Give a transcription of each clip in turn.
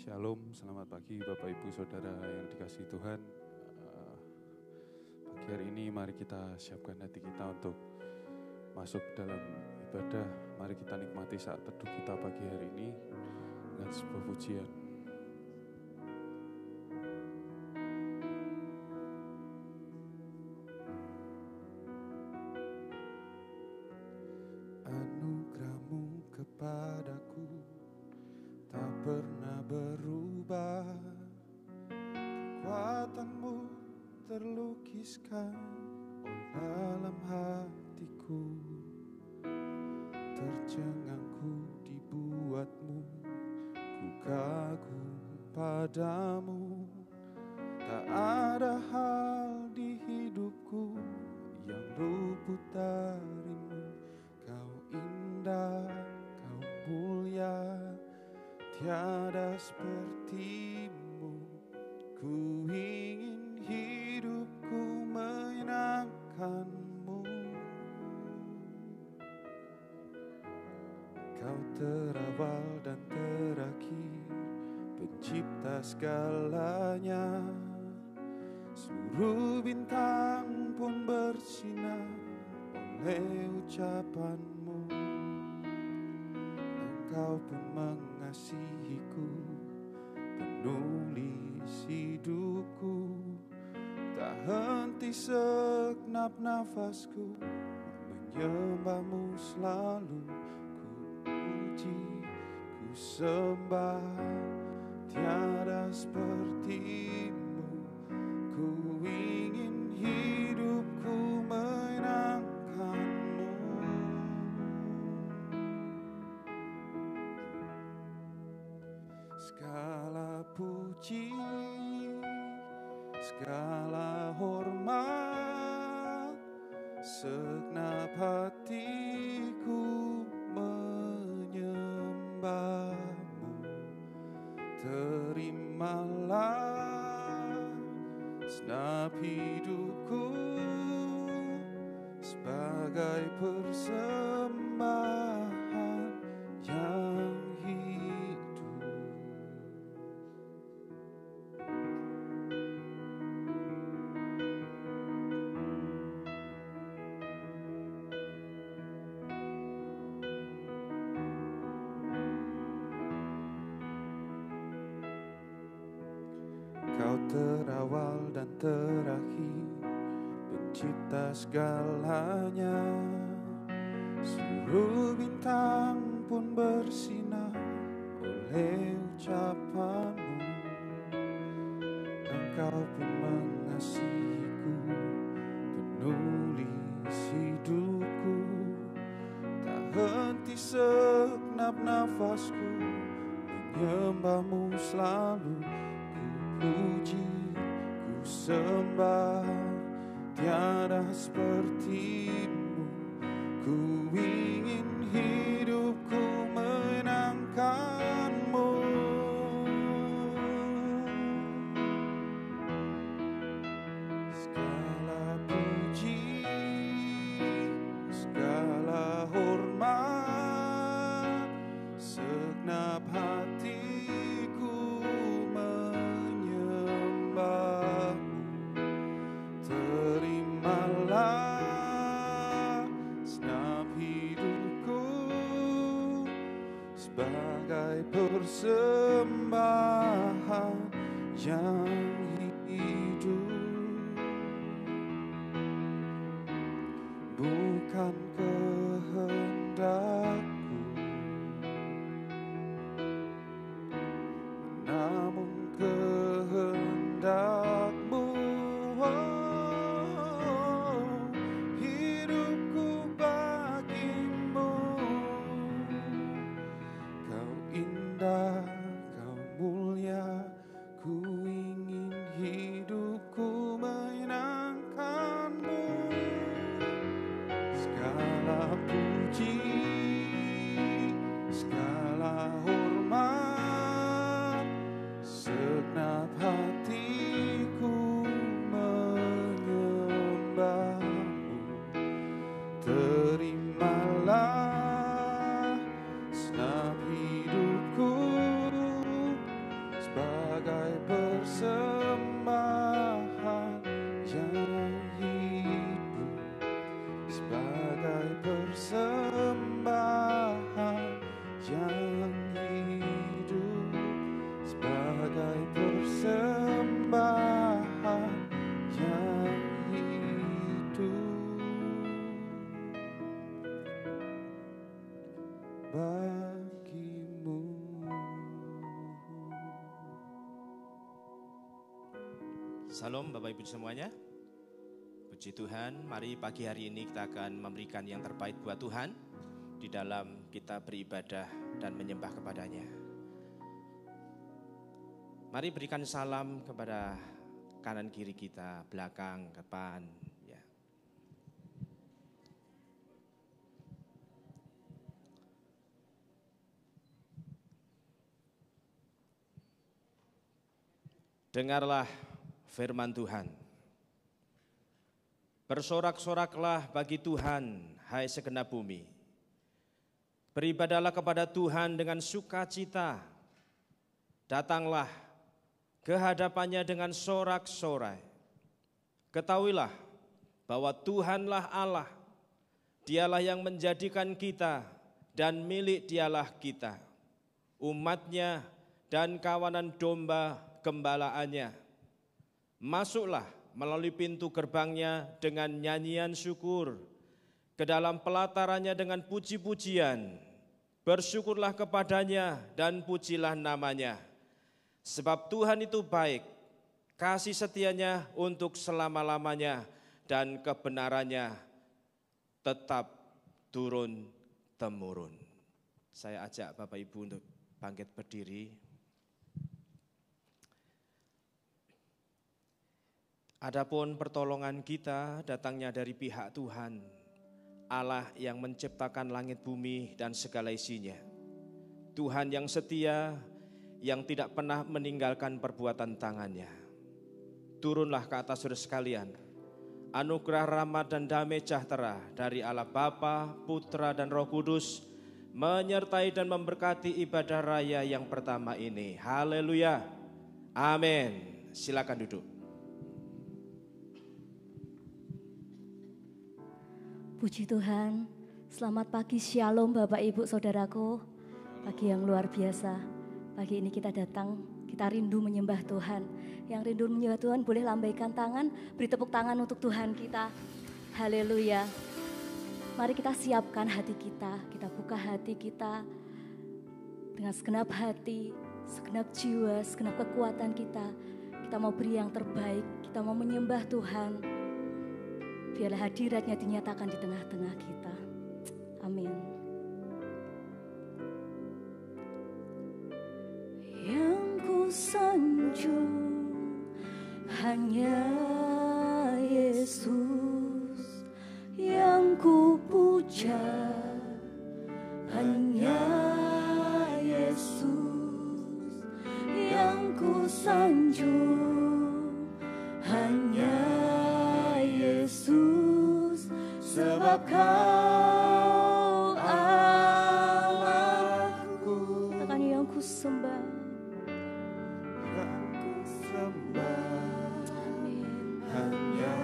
Shalom, selamat pagi Bapak Ibu Saudara yang dikasihi Tuhan. Pagi hari ini mari kita siapkan hati kita untuk masuk dalam ibadah. Mari kita nikmati saat teduh kita pagi hari ini dengan sebuah pujian. Anugerah-Mu kepadaku tak pernah berubah, kekuatan-Mu terlukiskan dalam hatiku. Tercengangku dibuat-Mu, ku kagum padamu. Tak ada hal di hidupku yang luput dari-Mu. Kau indah, Kau mulia, tiada seperti-Mu. Ku ingin hidupku menyenangkan-Mu. Kau terawal dan terakhir, pencipta segalanya. Seluruh bintang pun bersinar oleh ucapan-Mu. Engkau pun mengasihiku, penulis hidupku. Tak henti segenap nafasku menyembah-Mu selalu. Ku puji, ku sembah, tiada seperti-Mu. Ku ingin hidupku menyenangkan-Mu. Segala puji, segala hormat, segenap hatiku menyembah-Mu. Terimalah segenap hidupku sebagai persembahan yang hidup. Kau terawal dan terakhir, pencipta segalanya. Seluruh bintang pun bersinar oleh ucapan-Mu. Engkau pun mengasihiku, penulis hidupku. Tak henti segenap nafasku menyembah-Mu selalu. Puji, ku sembah, tiada seperti-Mu. Ku ingin hidupku menyenangkan-Mu. Segala puji, segala hormat, segenap hatiku terimalah segenap hidupku sebagai persembahan yang hidup. Bukan kehendakku, namun kehendak-Mu. Hidupku bagi-Mu. Kau indah, Kau mulia, ku ingin bagimu. Salam Bapak Ibu semuanya. Puji Tuhan, mari pagi hari ini kita akan memberikan yang terbaik buat Tuhan di dalam kita beribadah dan menyembah kepadanya. Mari berikan salam kepada kanan kiri kita, belakang, depan. Ya. Dengarlah firman Tuhan. Bersorak-soraklah bagi Tuhan, hai segenap bumi. Beribadahlah kepada Tuhan dengan sukacita. Datanglah ke hadapannya dengan sorak-sorai. Ketahuilah bahwa Tuhanlah Allah. Dialah yang menjadikan kita dan milik Dialah kita. Umatnya dan kawanan domba gembalaannya. Masuklah melalui pintu gerbangnya dengan nyanyian syukur, ke dalam pelatarannya dengan puji-pujian. Bersyukurlah kepadanya dan pujilah namanya. Sebab Tuhan itu baik, kasih setianya untuk selama-lamanya, dan kebenarannya tetap turun-temurun. Saya ajak Bapak Ibu untuk bangkit berdiri. Adapun pertolongan kita datangnya dari pihak Tuhan, Allah yang menciptakan langit bumi dan segala isinya. Tuhan yang setia, yang tidak pernah meninggalkan perbuatan tangannya. Turunlah ke atas saudara sekalian, anugerah rahmat dan damai sejahtera dari Allah Bapa, Putra dan Roh Kudus menyertai dan memberkati ibadah raya yang pertama ini. Haleluya. Amin. Silakan duduk. Puji Tuhan, selamat pagi, shalom Bapak Ibu Saudaraku. Pagi yang luar biasa, pagi ini kita datang, kita rindu menyembah Tuhan. Yang rindu menyembah Tuhan boleh lambaikan tangan, beri tepuk tangan untuk Tuhan kita. Haleluya. Mari kita siapkan hati kita buka hati kita dengan segenap hati, segenap jiwa, segenap kekuatan kita. Kita mau beri yang terbaik, kita mau menyembah Tuhan. Biarlah hadiratnya dinyatakan di tengah-tengah kita. Amin. Yang ku sanjung hanya Yesus, yang ku puja hanya Yesus, yang ku sanjung hanya Yesus, sebab Kau Allahku. Katakan yang ku sembah, amin. Hanya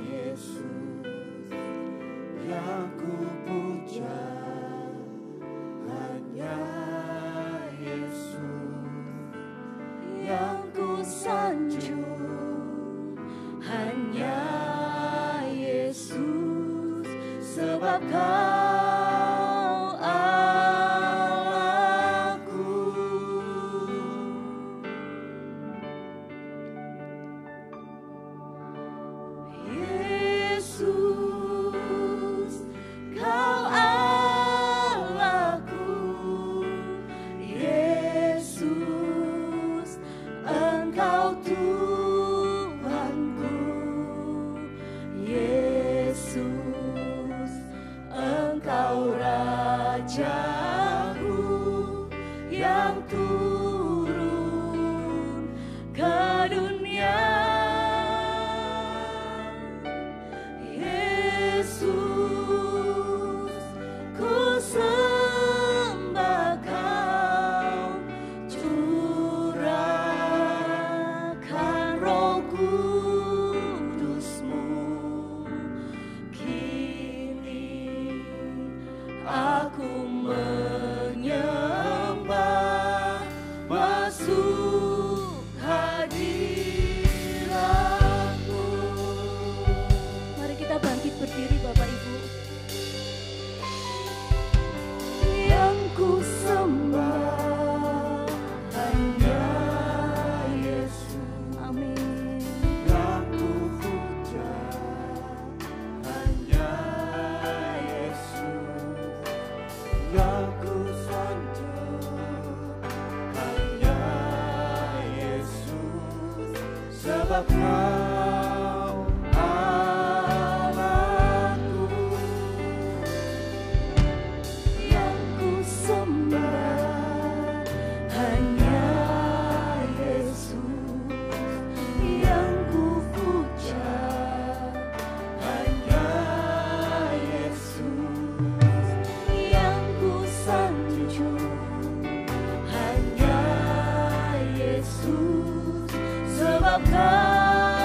Yesus yang ku puja, hanya Yesus Yang ku sanjung hanya Yesus, sebab Kau Allahku. Yesus, Kau Allahku. Yesus, Engkau Tuhanku. Yesus, Engkau Rajaku yang turun ke dunia. Yesus, ku sembah Kau, curahkan Roh Kudus-Mu. Kini aku menyembah, masuk hadirat-Mu. Mari kita bangkit berdiri Bapak Ibu. sebab Kau Allahku yang ku sembah, hanya Yesus yang ku puja, hanya Yesus yang ku sanjung, hanya Yesus sebab Kau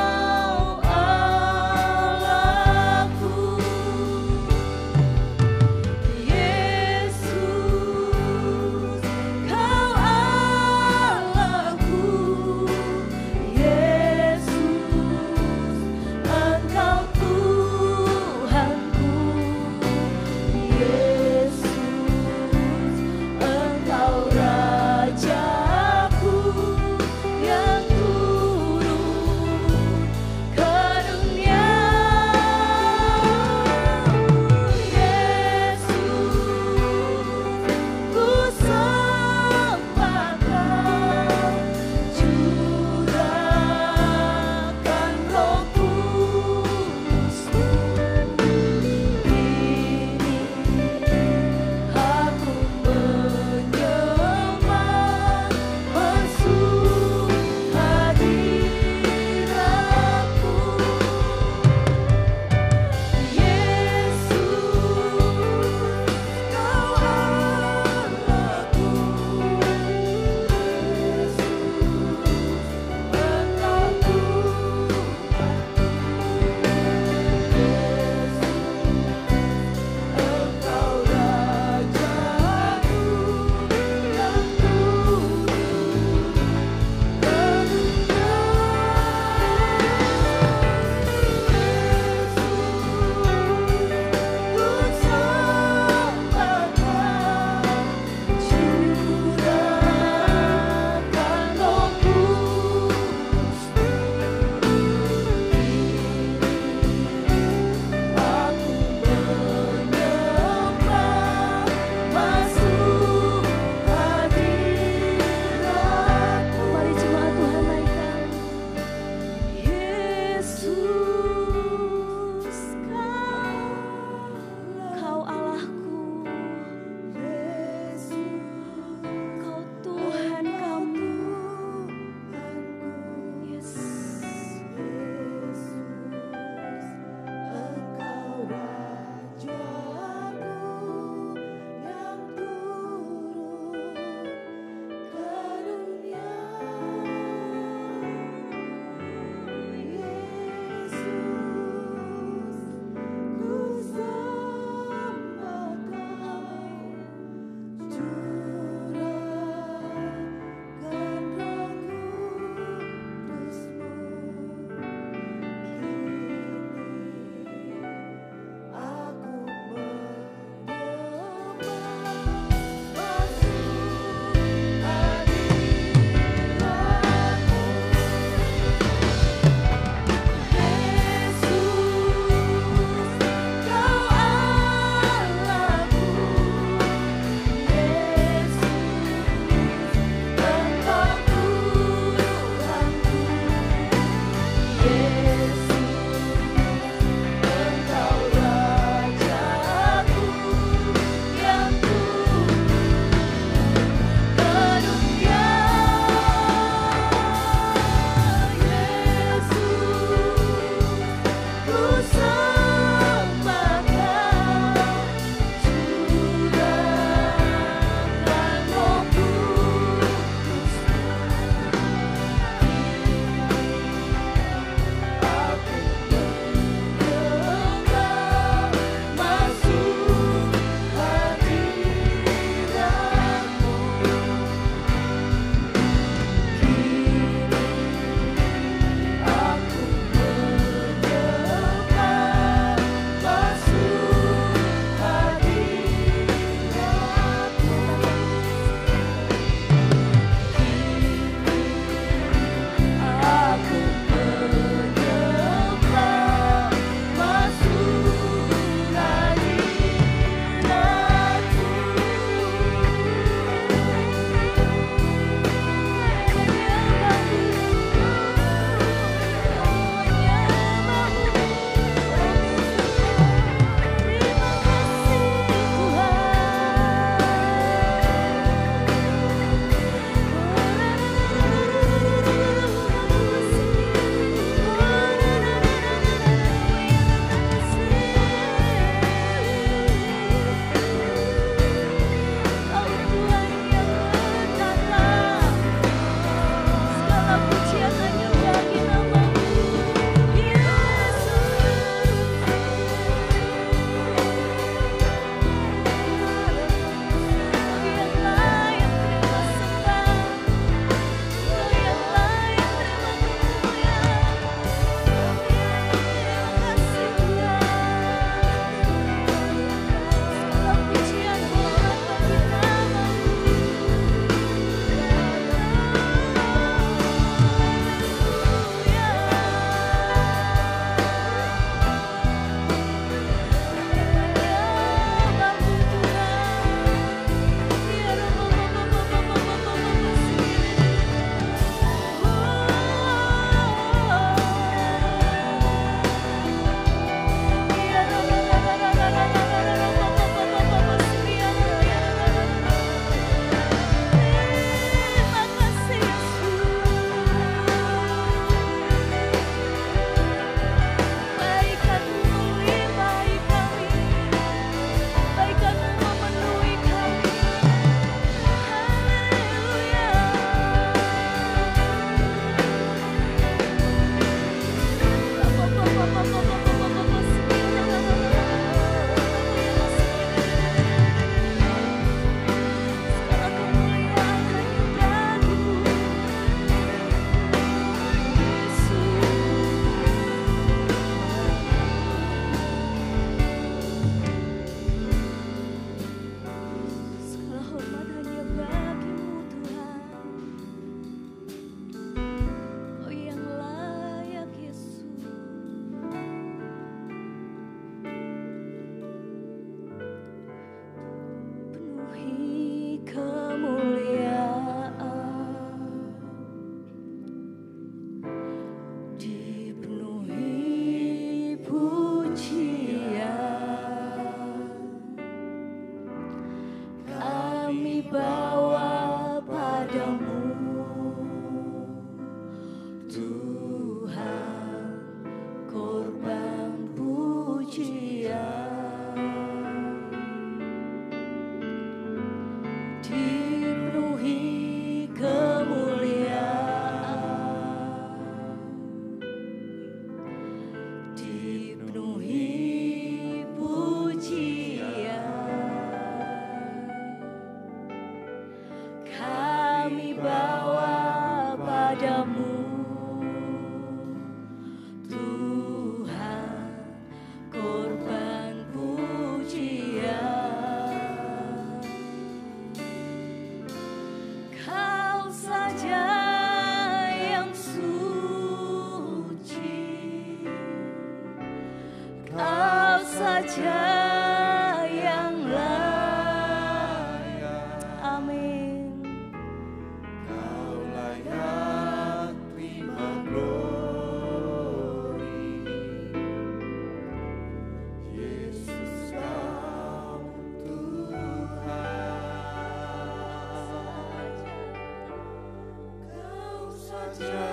saja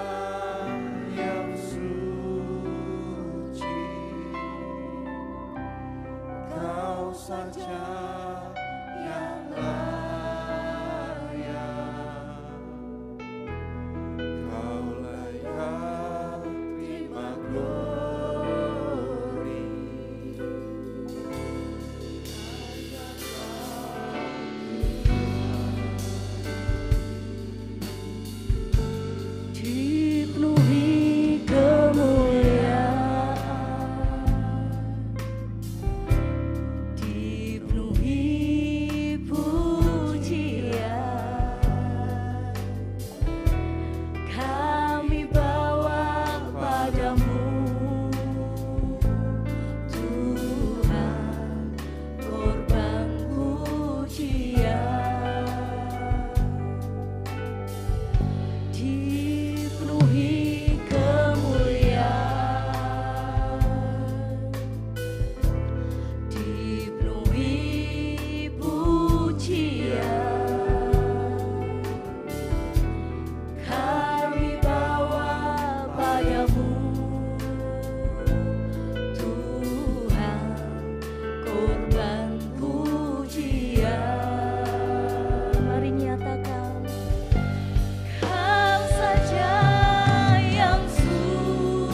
yang suci, Kau saja yang layak, Kau layak terima glory. Dipenuhi kemuliaan, dipenuhi pujian, kami bawa padamu Tuhan, korban pujian. Dipenuhi kemuliaan, dipenuhi pujian, kami bawa padamu Tuhan, korban pujian. Mari nyatakan Kau saja yang suci,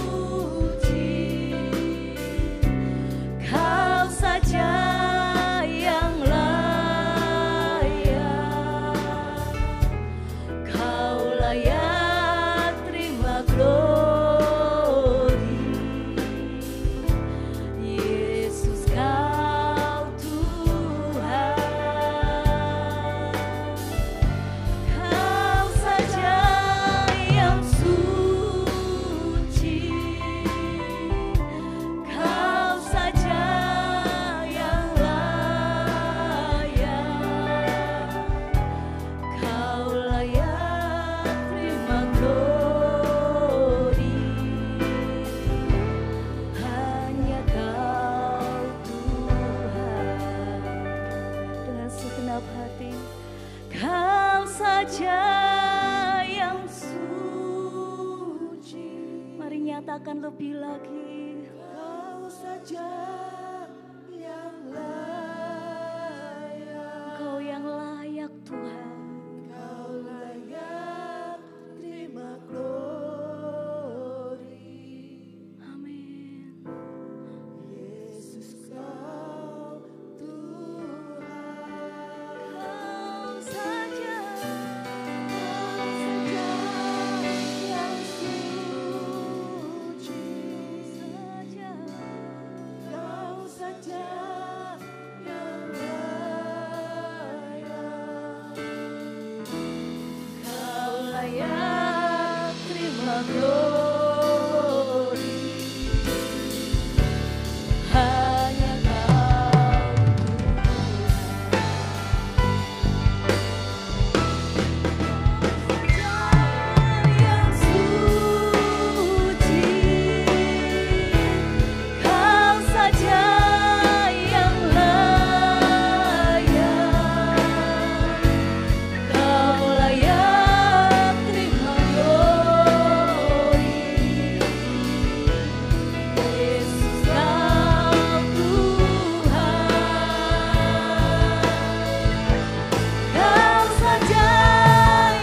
Kau saja yang layak, Kau layak terima glory. Yesus Kau Tuhan, Kau saja yang suci, Kau saja yang layak, Kau layak terima glory. Hanya Kau Tuhan. dengan segenap hati. Kau saja yang suci, Mari nyatakan lebih lagi. Kau saja yang layak, Kau yang layak Tuhan. Kau layak terima glory. Amin. Yesus Kau Tuhan. Kau saja yang suci, Kau saja yang layak, Kau layak terima glory. Hanya Kau yang suci, Kau saja yang layak, Kau layak terima glory. Yesus Kau Tuhan, Kau saja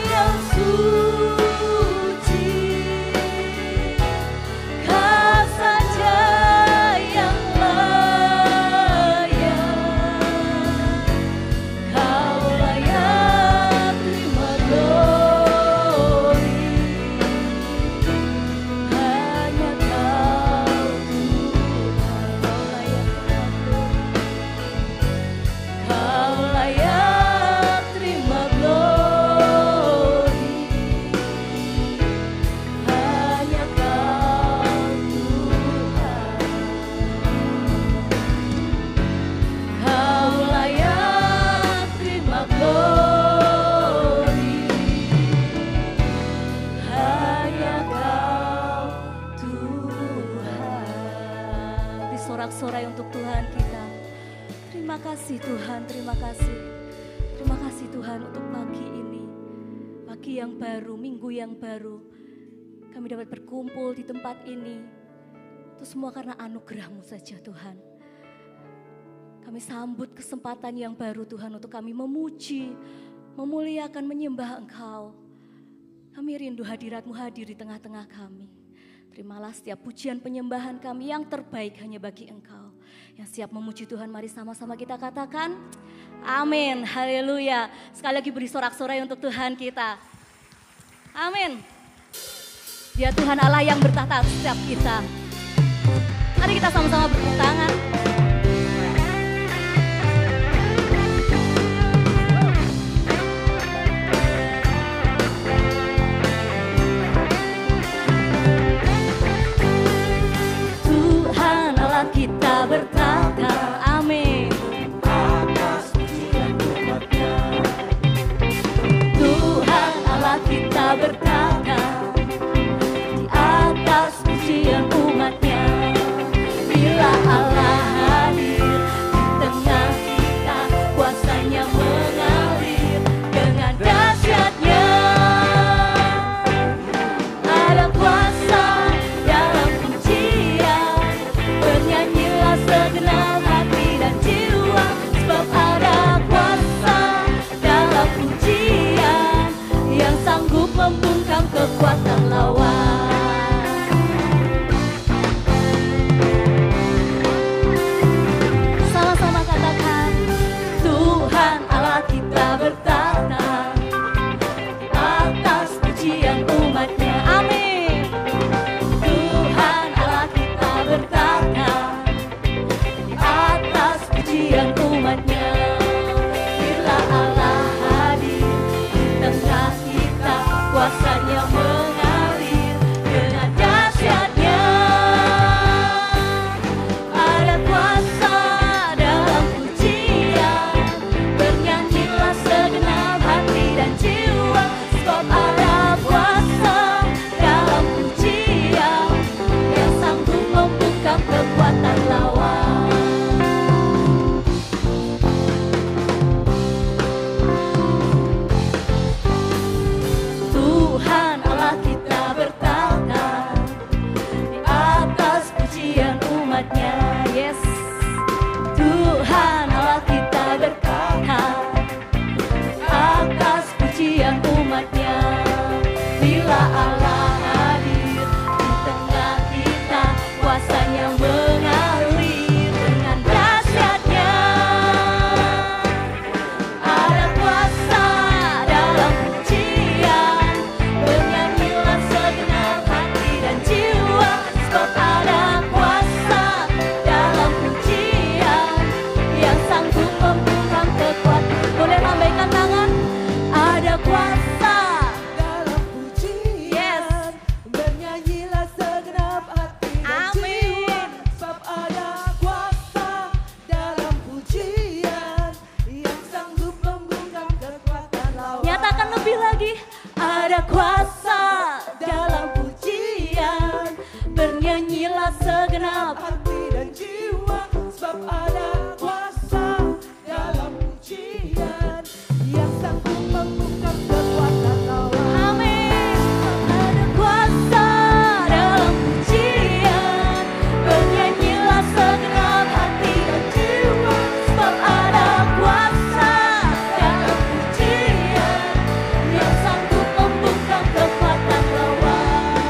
yang suci, Kau saja yang layak, Kau layak terima glory. Hanya Kau Tuhan, Kau layak terima glory. Hanya Kau Tuhan, Kau layak terima glory. Hanya Kau Tuhan. Beri sorak-sorai untuk Tuhan kita. Terima kasih Tuhan, terima kasih. Terima kasih Tuhan untuk pagi ini. Pagi yang baru, minggu yang baru. kami dapat berkumpul di tempat ini. Itu semua karena anugerah-Mu saja Tuhan. Kami sambut kesempatan yang baru Tuhan untuk kami memuji, memuliakan, menyembah Engkau. Kami rindu hadirat-Mu hadir di tengah-tengah kami. Terimalah setiap pujian penyembahan kami yang terbaik hanya bagi Engkau. Yang siap memuji Tuhan, mari sama-sama kita katakan amin, haleluya. Sekali lagi beri sorak-sorai untuk Tuhan kita. Amin. Dia Tuhan Allah yang bertahta setiap kita. Mari kita sama-sama bertepuk tangan. Kita bertahta, amin, atas pujian umat-Nya. Tuhan Allah kita bertahta di atas pujian umat-Nya. Bila Allah hadir di tengah kita, kuasanya mengalir dengan dahsyatnya. Ada kuasa dalam pujian, bernyanyilah segenap hati dan jiwa, sebab ada kuasa dalam pujian yang sanggup membungkam kekuatan lawan. Sama-sama katakan, Tuhan Allah kita bertahta di atas pujian umat-Nya, amin. Tuhan Allah kita bertahta di atas pujian umat-Nya. Bila Allah hadir di tengah kita, kuasanya mengalir dengan dahsyatnya. Ada kuasa dalam pujian, bernyanyilah segenap hati dan jiwa, sebab ada kuasa dalam pujian yang sanggup membungkam kekuatan lawan. Tuhan Allah kita bertahta di atas pujian umat-Nya, yes. Tuhan Allah kita bertahta di atas pujian umat-Nya. Bila Allah hadir di tengah kita, kuasanya mengalir dengan dahsyatnya. Ada kuasa dalam pujian, bernyanyilah segenap hati dan jiwa, sebab ada kuasa dalam pujian yang sanggup membungkam kekuatan. Boleh lambaikan tangan. Ada kuasa dalam pujian, yes. Bernyanyilah segenap hati dan jiwa, sebab ada kuasa dalam pujian yang sanggup membungkam kekuatan lawan. Nyatakan lebih lagi. Ada kuasa dalam pujian, bernyanyilah segenap hati dan jiwa, sebab ada kuasa dalam pujian yang sanggup membungkam kekuatan lawan. Amin. Ada kuasa dalam pujian, bernyanyilah segenap hati dan jiwa, sebab ada kuasa dalam pujian yang sanggup membungkam kekuatan lawan,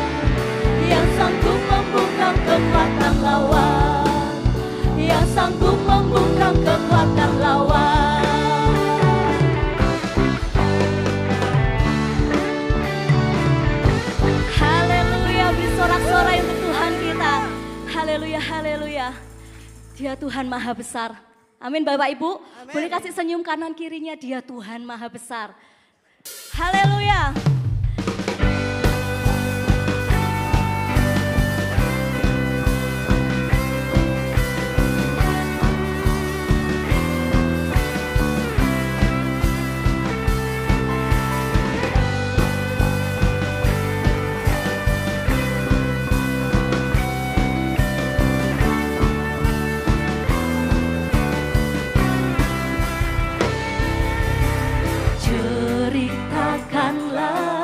yang sanggup membungkam kekuatan lawan, yang sanggup membungkam kekuatan lawan. Haleluya, beri sorak-sorai untuk Tuhan kita. Haleluya, haleluya. Dia Tuhan Maha Besar. Amin Bapak Ibu. Boleh kasih senyum kanan kirinya, dia Tuhan Maha Besar. Haleluya. Ceritakanlah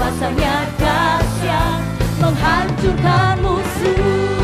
kuasanya dahsyat menghancurkan musuh.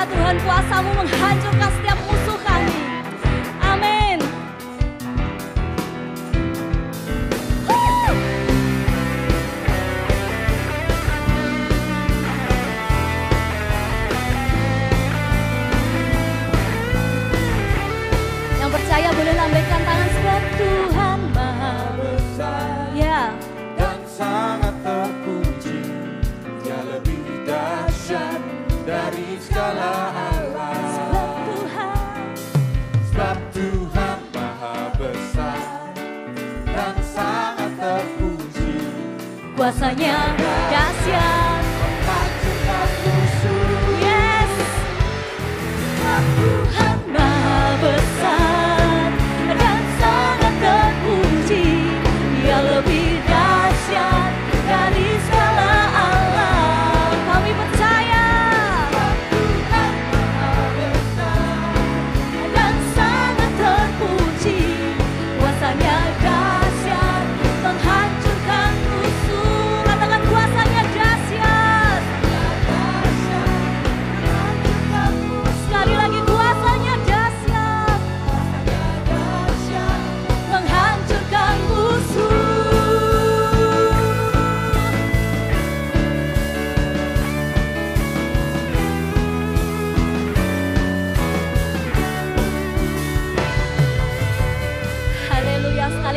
Tuhan kuasamu menghancurkan setiap musuh kami. Amin. Yang percaya boleh lambaikan tangan sebab Tuhan Maha Besar. Ya. Dan sangat terpuji, Dia lebih dahsyat dari segala alam. Sebab Tuhan Maha Besar dan sangat terpuji, kuasanya dahsyat menghancurkan musuh. Yes. Sebab Tuhan Maha Besar dan sangat terpuji, Dia lebih dahsyat dari segala alam. Kami percaya.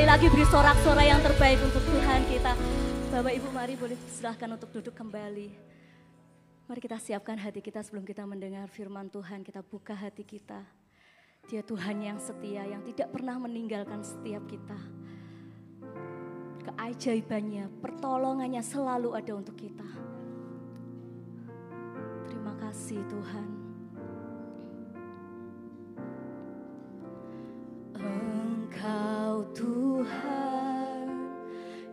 Lagi beri sorak-sorai yang terbaik untuk Tuhan kita. Bapak Ibu mari boleh silahkan untuk duduk kembali. Mari kita siapkan hati kita sebelum kita mendengar firman Tuhan. Kita buka hati kita. Dia Tuhan yang setia, yang tidak pernah meninggalkan setiap kita. Keajaibannya, pertolongannya selalu ada untuk kita. Terima kasih Tuhan. Engkau Tuhan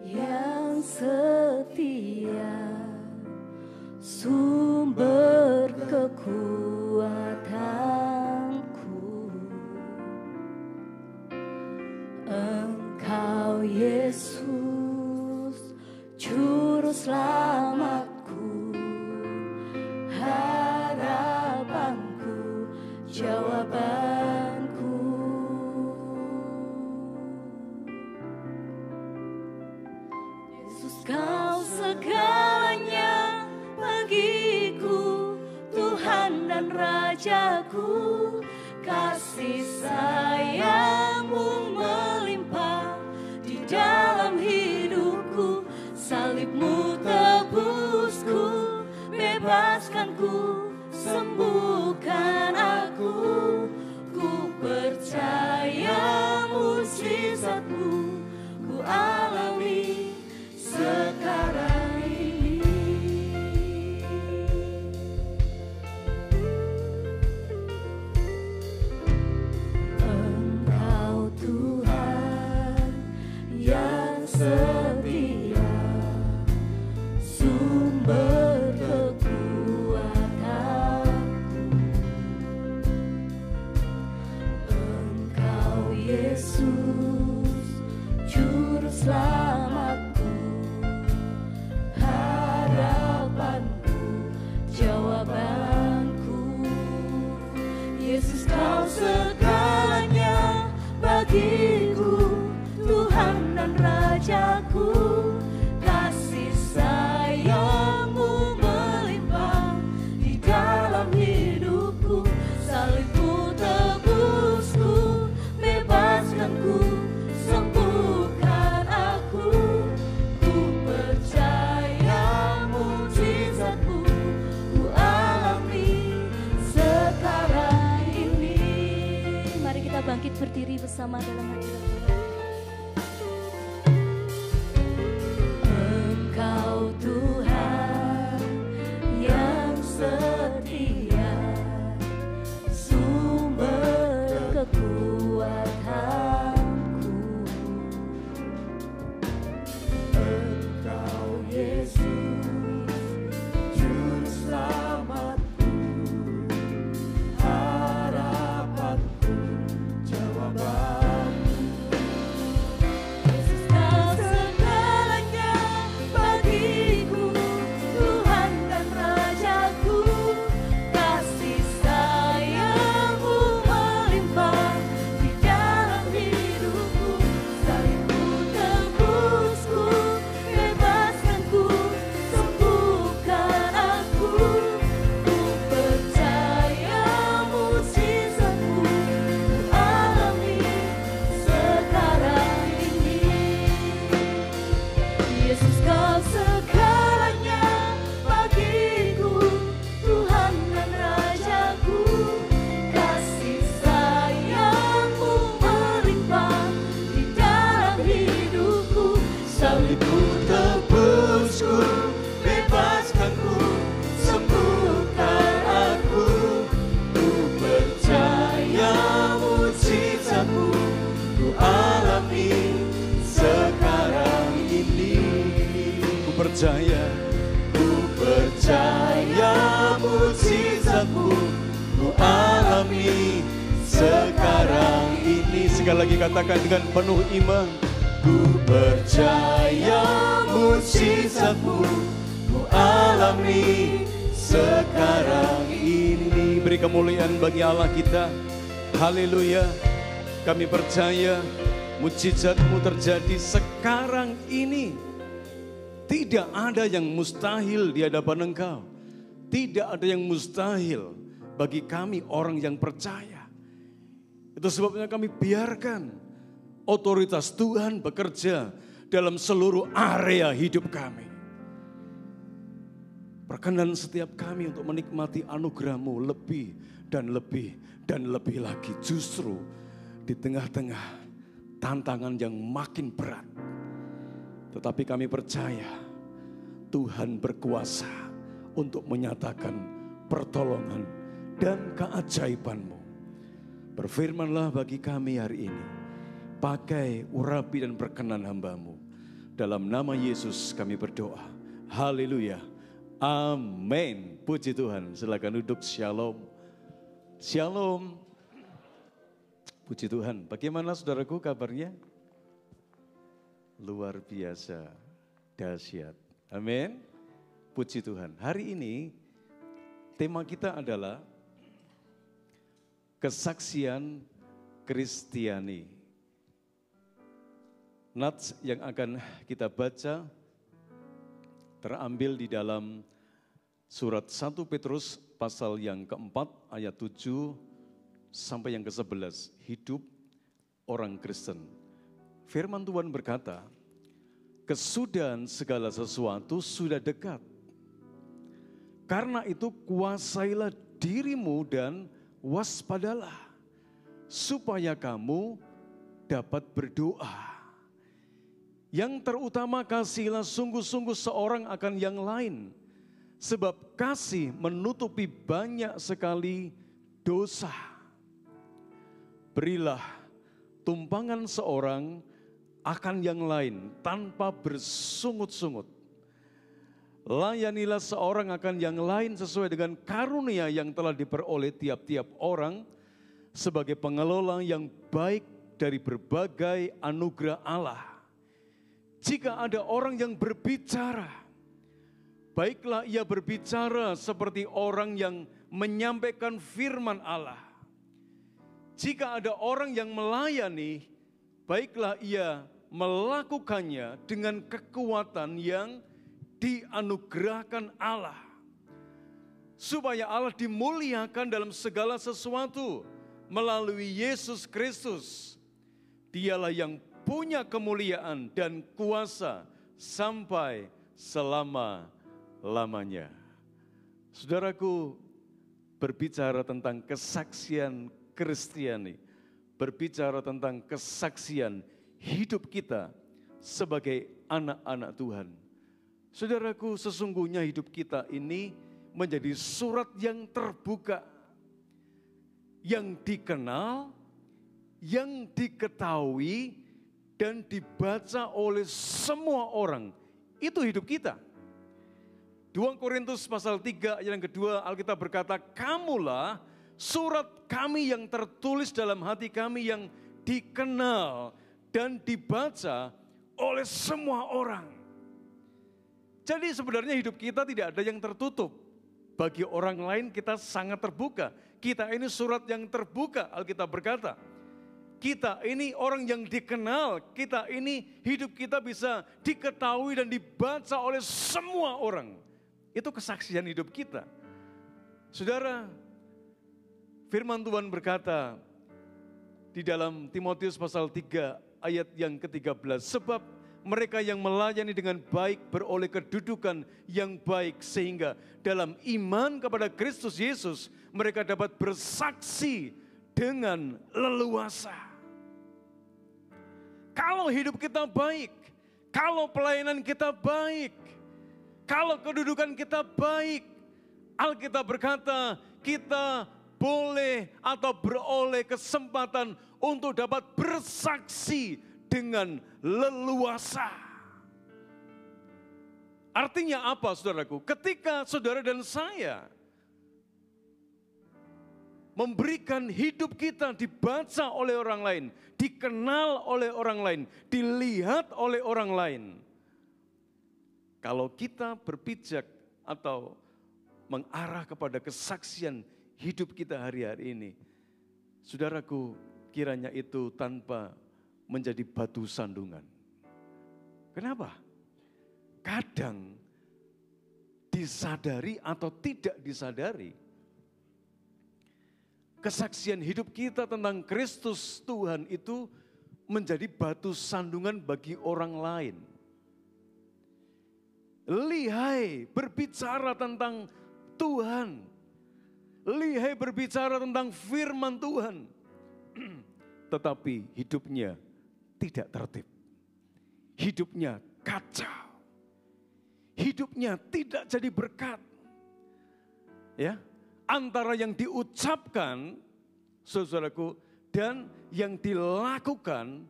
yang setia, sumber kekuatanku. Engkau Yesus, juru selamatku, harapanku, jawabanku. Kau segalanya bagiku, Tuhan dan Rajaku. Kasih sayang-Mu melimpah di dalam hidupku. Salib-Mu tebusku, bebaskanku, sembuhkan aku. Ku percaya mujizat-Mu ku alami sekarang ini. Engkau Tuhan yang setia, sumber kekuatanku. Engkau Yesus, juru selamatku, harapanku, jawabanku. Yesus, Kau segalanya bagiku, dan Rajaku, kasih sayang-Mu melimpah di dalam hidupku. Salibku tebusku, bebaskanku, sembuhkan aku. Ku percaya mujizat-Mu ku alami sekarang ini. Mari kita bangkit berdiri bersama dalam hadirat Tuhan. Engkau Tuhan yang setia, sumber kekuatanku. Engkau Yesus, Juru Selamatku, harapanku, jawabanku. Yesus, Kau segalanya bagiku, Tuhan dan Rajaku. Kasih sayang-Mu melimpah di dalam hidupku. Salibku tebusku, bebaskanku, sembuhkan aku. Ku percaya mujizat-Mu ku alami sekarang ini. Yesus, Kau segalanya bagiku, Tuhan dan Rajaku. Kasih sayang-Mu melimpah di dalam hidupku. Salibku tebusku, bebaskanku, sembuhkan aku. Ku percaya mujizat-Mu ku alami sekarang ini. Ku percaya mujizat-Mu ku alami sekarang ini. sekali lagi katakan dengan penuh iman. Ku percaya mujizat-Mu ku alami sekarang ini. Beri kemuliaan bagi Allah kita. Haleluya. Kami percaya mujizat-Mu terjadi sekarang ini. Tidak ada yang mustahil di hadapan Engkau. Tidak ada yang mustahil bagi kami orang yang percaya. Itu sebabnya kami biarkan otoritas Tuhan bekerja dalam seluruh area hidup kami. Perkenan setiap kami untuk menikmati anugerah-Mu lebih dan lebih dan lebih lagi. Justru di tengah-tengah tantangan yang makin berat. Tetapi kami percaya Tuhan berkuasa untuk menyatakan pertolongan dan keajaiban-Mu. Berfirmanlah bagi kami hari ini. Pakai urapi dan perkenan hamba-Mu. Dalam nama Yesus kami berdoa. Haleluya. Amin. Puji Tuhan. Silakan duduk. Shalom. Shalom. Puji Tuhan. Bagaimana saudaraku kabarnya? Luar biasa. Dahsyat. Amin. Puji Tuhan. Hari ini tema kita adalah kesaksian Kristiani. Nats yang akan kita baca terambil di dalam surat 1 Petrus pasal yang keempat ayat 7 sampai yang ke-11. Hidup orang Kristen. Firman Tuhan berkata, kesudahan segala sesuatu sudah dekat. Karena itu kuasailah dirimu dan waspadalah, supaya kamu dapat berdoa. Yang terutama kasihilah sungguh-sungguh seorang akan yang lain, sebab kasih menutupi banyak sekali dosa. Berilah tumpangan seorang akan yang lain tanpa bersungut-sungut. Layanilah seorang akan yang lain sesuai dengan karunia yang telah diperoleh tiap-tiap orang sebagai pengelola yang baik dari berbagai anugerah Allah. Jika ada orang yang berbicara, baiklah ia berbicara seperti orang yang menyampaikan firman Allah. Jika ada orang yang melayani, baiklah ia melakukannya dengan kekuatan yang dianugerahkan Allah. Supaya Allah dimuliakan dalam segala sesuatu melalui Yesus Kristus. Dialah yang punya kemuliaan dan kuasa sampai selama-lamanya. Saudaraku, berbicara tentang kesaksian Kristiani, berbicara tentang kesaksian hidup kita sebagai anak-anak Tuhan. Saudaraku, sesungguhnya hidup kita ini menjadi surat yang terbuka, yang dikenal, yang diketahui, dan dibaca oleh semua orang. Itu hidup kita. 2 Korintus pasal 3 ayat yang kedua, Alkitab berkata, kamulah surat kami yang tertulis dalam hati kami, yang dikenal dan dibaca oleh semua orang. Jadi sebenarnya hidup kita tidak ada yang tertutup. Bagi orang lain kita sangat terbuka. Kita ini surat yang terbuka, Alkitab berkata. Kita ini orang yang dikenal, kita ini hidup kita bisa diketahui dan dibaca oleh semua orang. Itu kesaksian hidup kita. Saudara, firman Tuhan berkata di dalam Timotius pasal 3 ayat yang ke-13, sebab mereka yang melayani dengan baik beroleh kedudukan yang baik, sehingga dalam iman kepada Kristus Yesus mereka dapat bersaksi dengan leluasa. Kalau hidup kita baik, kalau pelayanan kita baik, kalau kedudukan kita baik, Alkitab berkata kita boleh atau beroleh kesempatan untuk dapat bersaksi dengan leluasa. Artinya apa, saudaraku? Ketika saudara dan saya memberikan hidup kita dibaca oleh orang lain, dikenal oleh orang lain, dilihat oleh orang lain. Kalau kita berpijak atau mengarah kepada kesaksian hidup kita hari-hari ini, saudaraku, kiranya itu tanpa menjadi batu sandungan. Kenapa? Kadang disadari atau tidak disadari, kesaksian hidup kita tentang Kristus Tuhan itu menjadi batu sandungan bagi orang lain. Lihai berbicara tentang Tuhan, lihai berbicara tentang firman Tuhan, tetapi hidupnya tidak tertib, hidupnya kacau, hidupnya tidak jadi berkat. Ya, antara yang diucapkan, saudaraku, dan yang dilakukan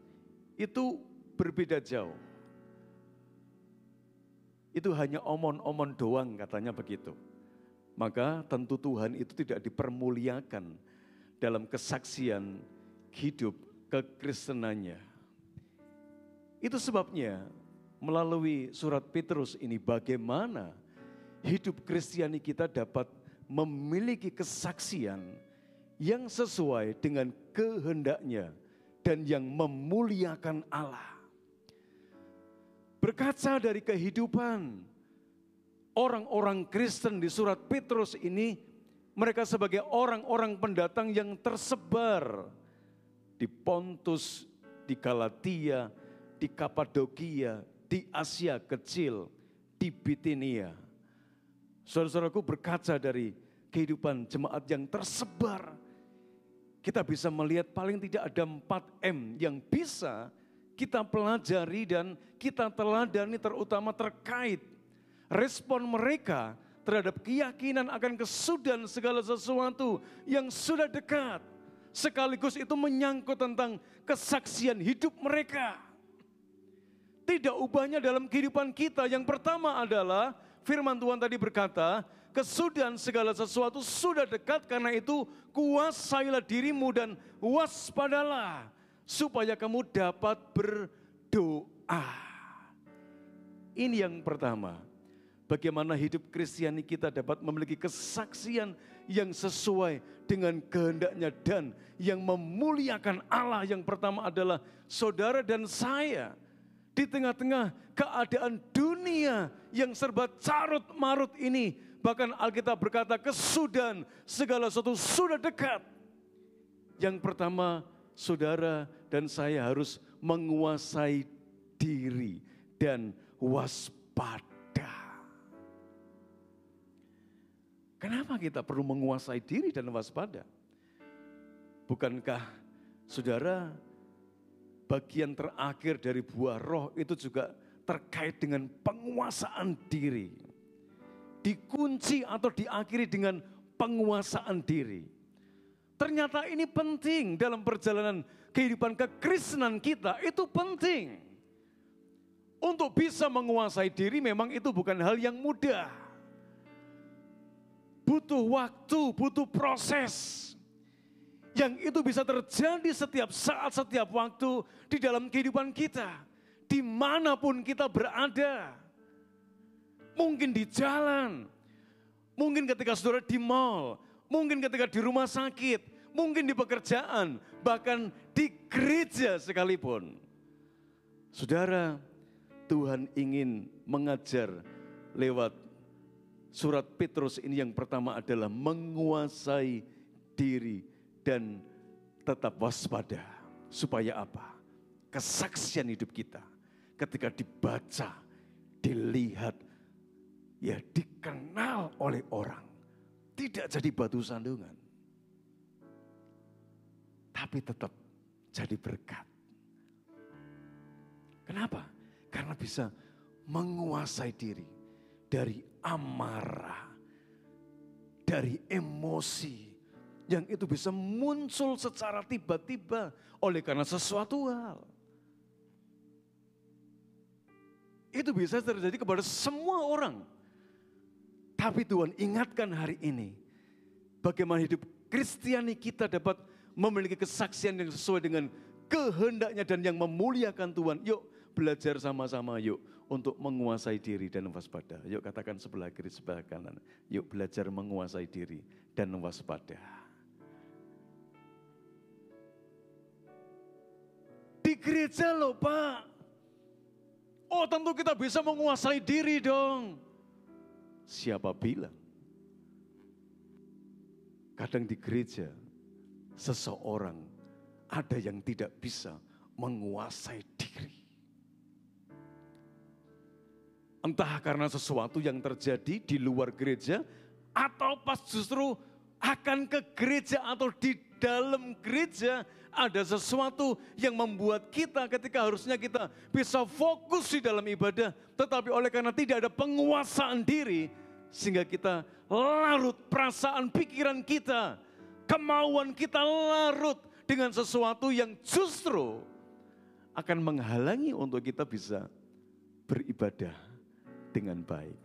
itu berbeda jauh. Itu hanya omon-omon doang, katanya begitu. Maka tentu Tuhan itu tidak dipermuliakan dalam kesaksian hidup kekristenannya. Itu sebabnya melalui surat Petrus ini bagaimana hidup Kristiani kita dapat memiliki kesaksian yang sesuai dengan kehendaknya dan yang memuliakan Allah. Berkaca dari kehidupan orang-orang Kristen di surat Petrus ini, mereka sebagai orang-orang pendatang yang tersebar di Pontus, di Galatia, di Kapadokia, di Asia Kecil, di Bitinia. Saudara-saudaraku, berkaca dari kehidupan jemaat yang tersebar, kita bisa melihat paling tidak ada 4M yang bisa kita pelajari dan kita teladani, terutama terkait respon mereka terhadap keyakinan akan kesudahan segala sesuatu yang sudah dekat. Sekaligus itu menyangkut tentang kesaksian hidup mereka. Tidak ubahnya dalam kehidupan kita. Yang pertama adalah firman Tuhan tadi berkata, kesudahan segala sesuatu sudah dekat, karena itu kuasailah dirimu dan waspadalah supaya kamu dapat berdoa. Ini yang pertama. Bagaimana hidup Kristiani kita dapat memiliki kesaksian yang sesuai dengan kehendaknya dan yang memuliakan Allah. Yang pertama adalah saudara dan saya di tengah-tengah keadaan dunia yang serba carut marut ini, bahkan Alkitab berkata kesudahan segala sesuatu sudah dekat. Yang pertama, saudara dan saya harus menguasai diri dan waspada. Kenapa kita perlu menguasai diri dan waspada? Bukankah saudara, bagian terakhir dari buah roh itu juga terkait dengan penguasaan diri. Dikunci atau diakhiri dengan penguasaan diri. Ternyata ini penting dalam perjalanan kehidupan kekristenan kita, itu penting. Untuk bisa menguasai diri memang itu bukan hal yang mudah. Butuh waktu, butuh proses. Yang itu bisa terjadi setiap saat, setiap waktu di dalam kehidupan kita. Dimanapun kita berada. Mungkin di jalan, mungkin ketika saudara di mall, mungkin ketika di rumah sakit, mungkin di pekerjaan, bahkan di gereja sekalipun. Saudara, Tuhan ingin mengajar lewat surat Petrus ini yang pertama adalah menguasai diri dan tetap waspada. Supaya apa? Kesaksian hidup kita ketika dibaca, dilihat, ya dikenal oleh orang. Tidak jadi batu sandungan. Tapi tetap jadi berkat. Kenapa? Karena bisa menguasai diri dari amarah, dari emosi yang itu bisa muncul secara tiba-tiba oleh karena sesuatu hal. Itu bisa terjadi kepada semua orang. Tapi Tuhan ingatkan hari ini, bagaimana hidup Kristiani kita dapat memiliki kesaksian yang sesuai dengan kehendaknya dan yang memuliakan Tuhan. Yuk belajar sama-sama yuk untuk menguasai diri dan waspada. Yuk katakan sebelah kiri, sebelah kanan. Yuk belajar menguasai diri dan waspada. Di gereja loh Pak. Oh tentu kita bisa menguasai diri dong. Siapa bilang? Kadang di gereja seseorang ada yang tidak bisa menguasai diri. Entah karena sesuatu yang terjadi di luar gereja atau pas justru akan ke gereja atau di dalam gereja ada sesuatu yang membuat kita ketika harusnya kita bisa fokus di dalam ibadah, tetapi oleh karena tidak ada penguasaan diri sehingga kita larut, perasaan pikiran kita, kemauan kita larut dengan sesuatu yang justru akan menghalangi untuk kita bisa beribadah dengan baik.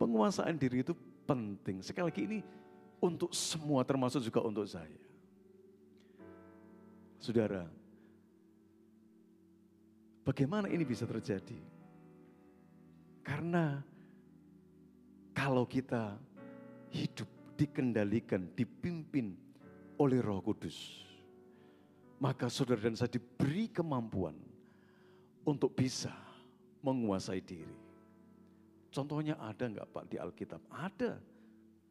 Penguasaan diri itu penting. Sekali lagi ini untuk semua, termasuk juga untuk saya. Saudara, bagaimana ini bisa terjadi? Karena kalau kita hidup dikendalikan, dipimpin oleh Roh Kudus, maka saudara dan saya diberi kemampuan untuk bisa menguasai diri. Contohnya ada enggak Pak di Alkitab? Ada.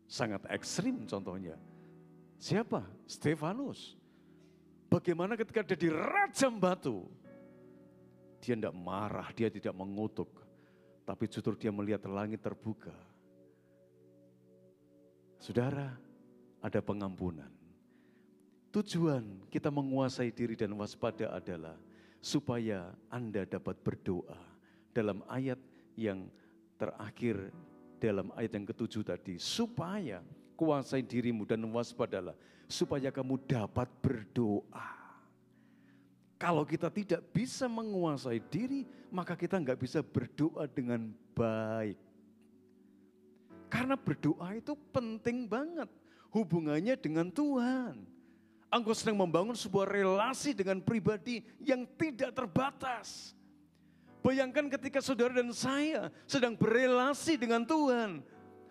Sangat ekstrim contohnya. Siapa? Stefanus. Bagaimana ketika dia dirajam batu, dia tidak marah, dia tidak mengutuk, tapi justru dia melihat langit terbuka. Saudara, ada pengampunan. Tujuan kita menguasai diri dan waspada adalah supaya Anda dapat berdoa. Dalam ayat yang terakhir, dalam ayat yang ke-7 tadi, supaya kuasai dirimu dan waspadalah, supaya kamu dapat berdoa. Kalau kita tidak bisa menguasai diri, maka kita enggak bisa berdoa dengan baik. Karena berdoa itu penting banget hubungannya dengan Tuhan. Engkau sedang membangun sebuah relasi dengan pribadi yang tidak terbatas. Bayangkan ketika saudara dan saya sedang berelasi dengan Tuhan,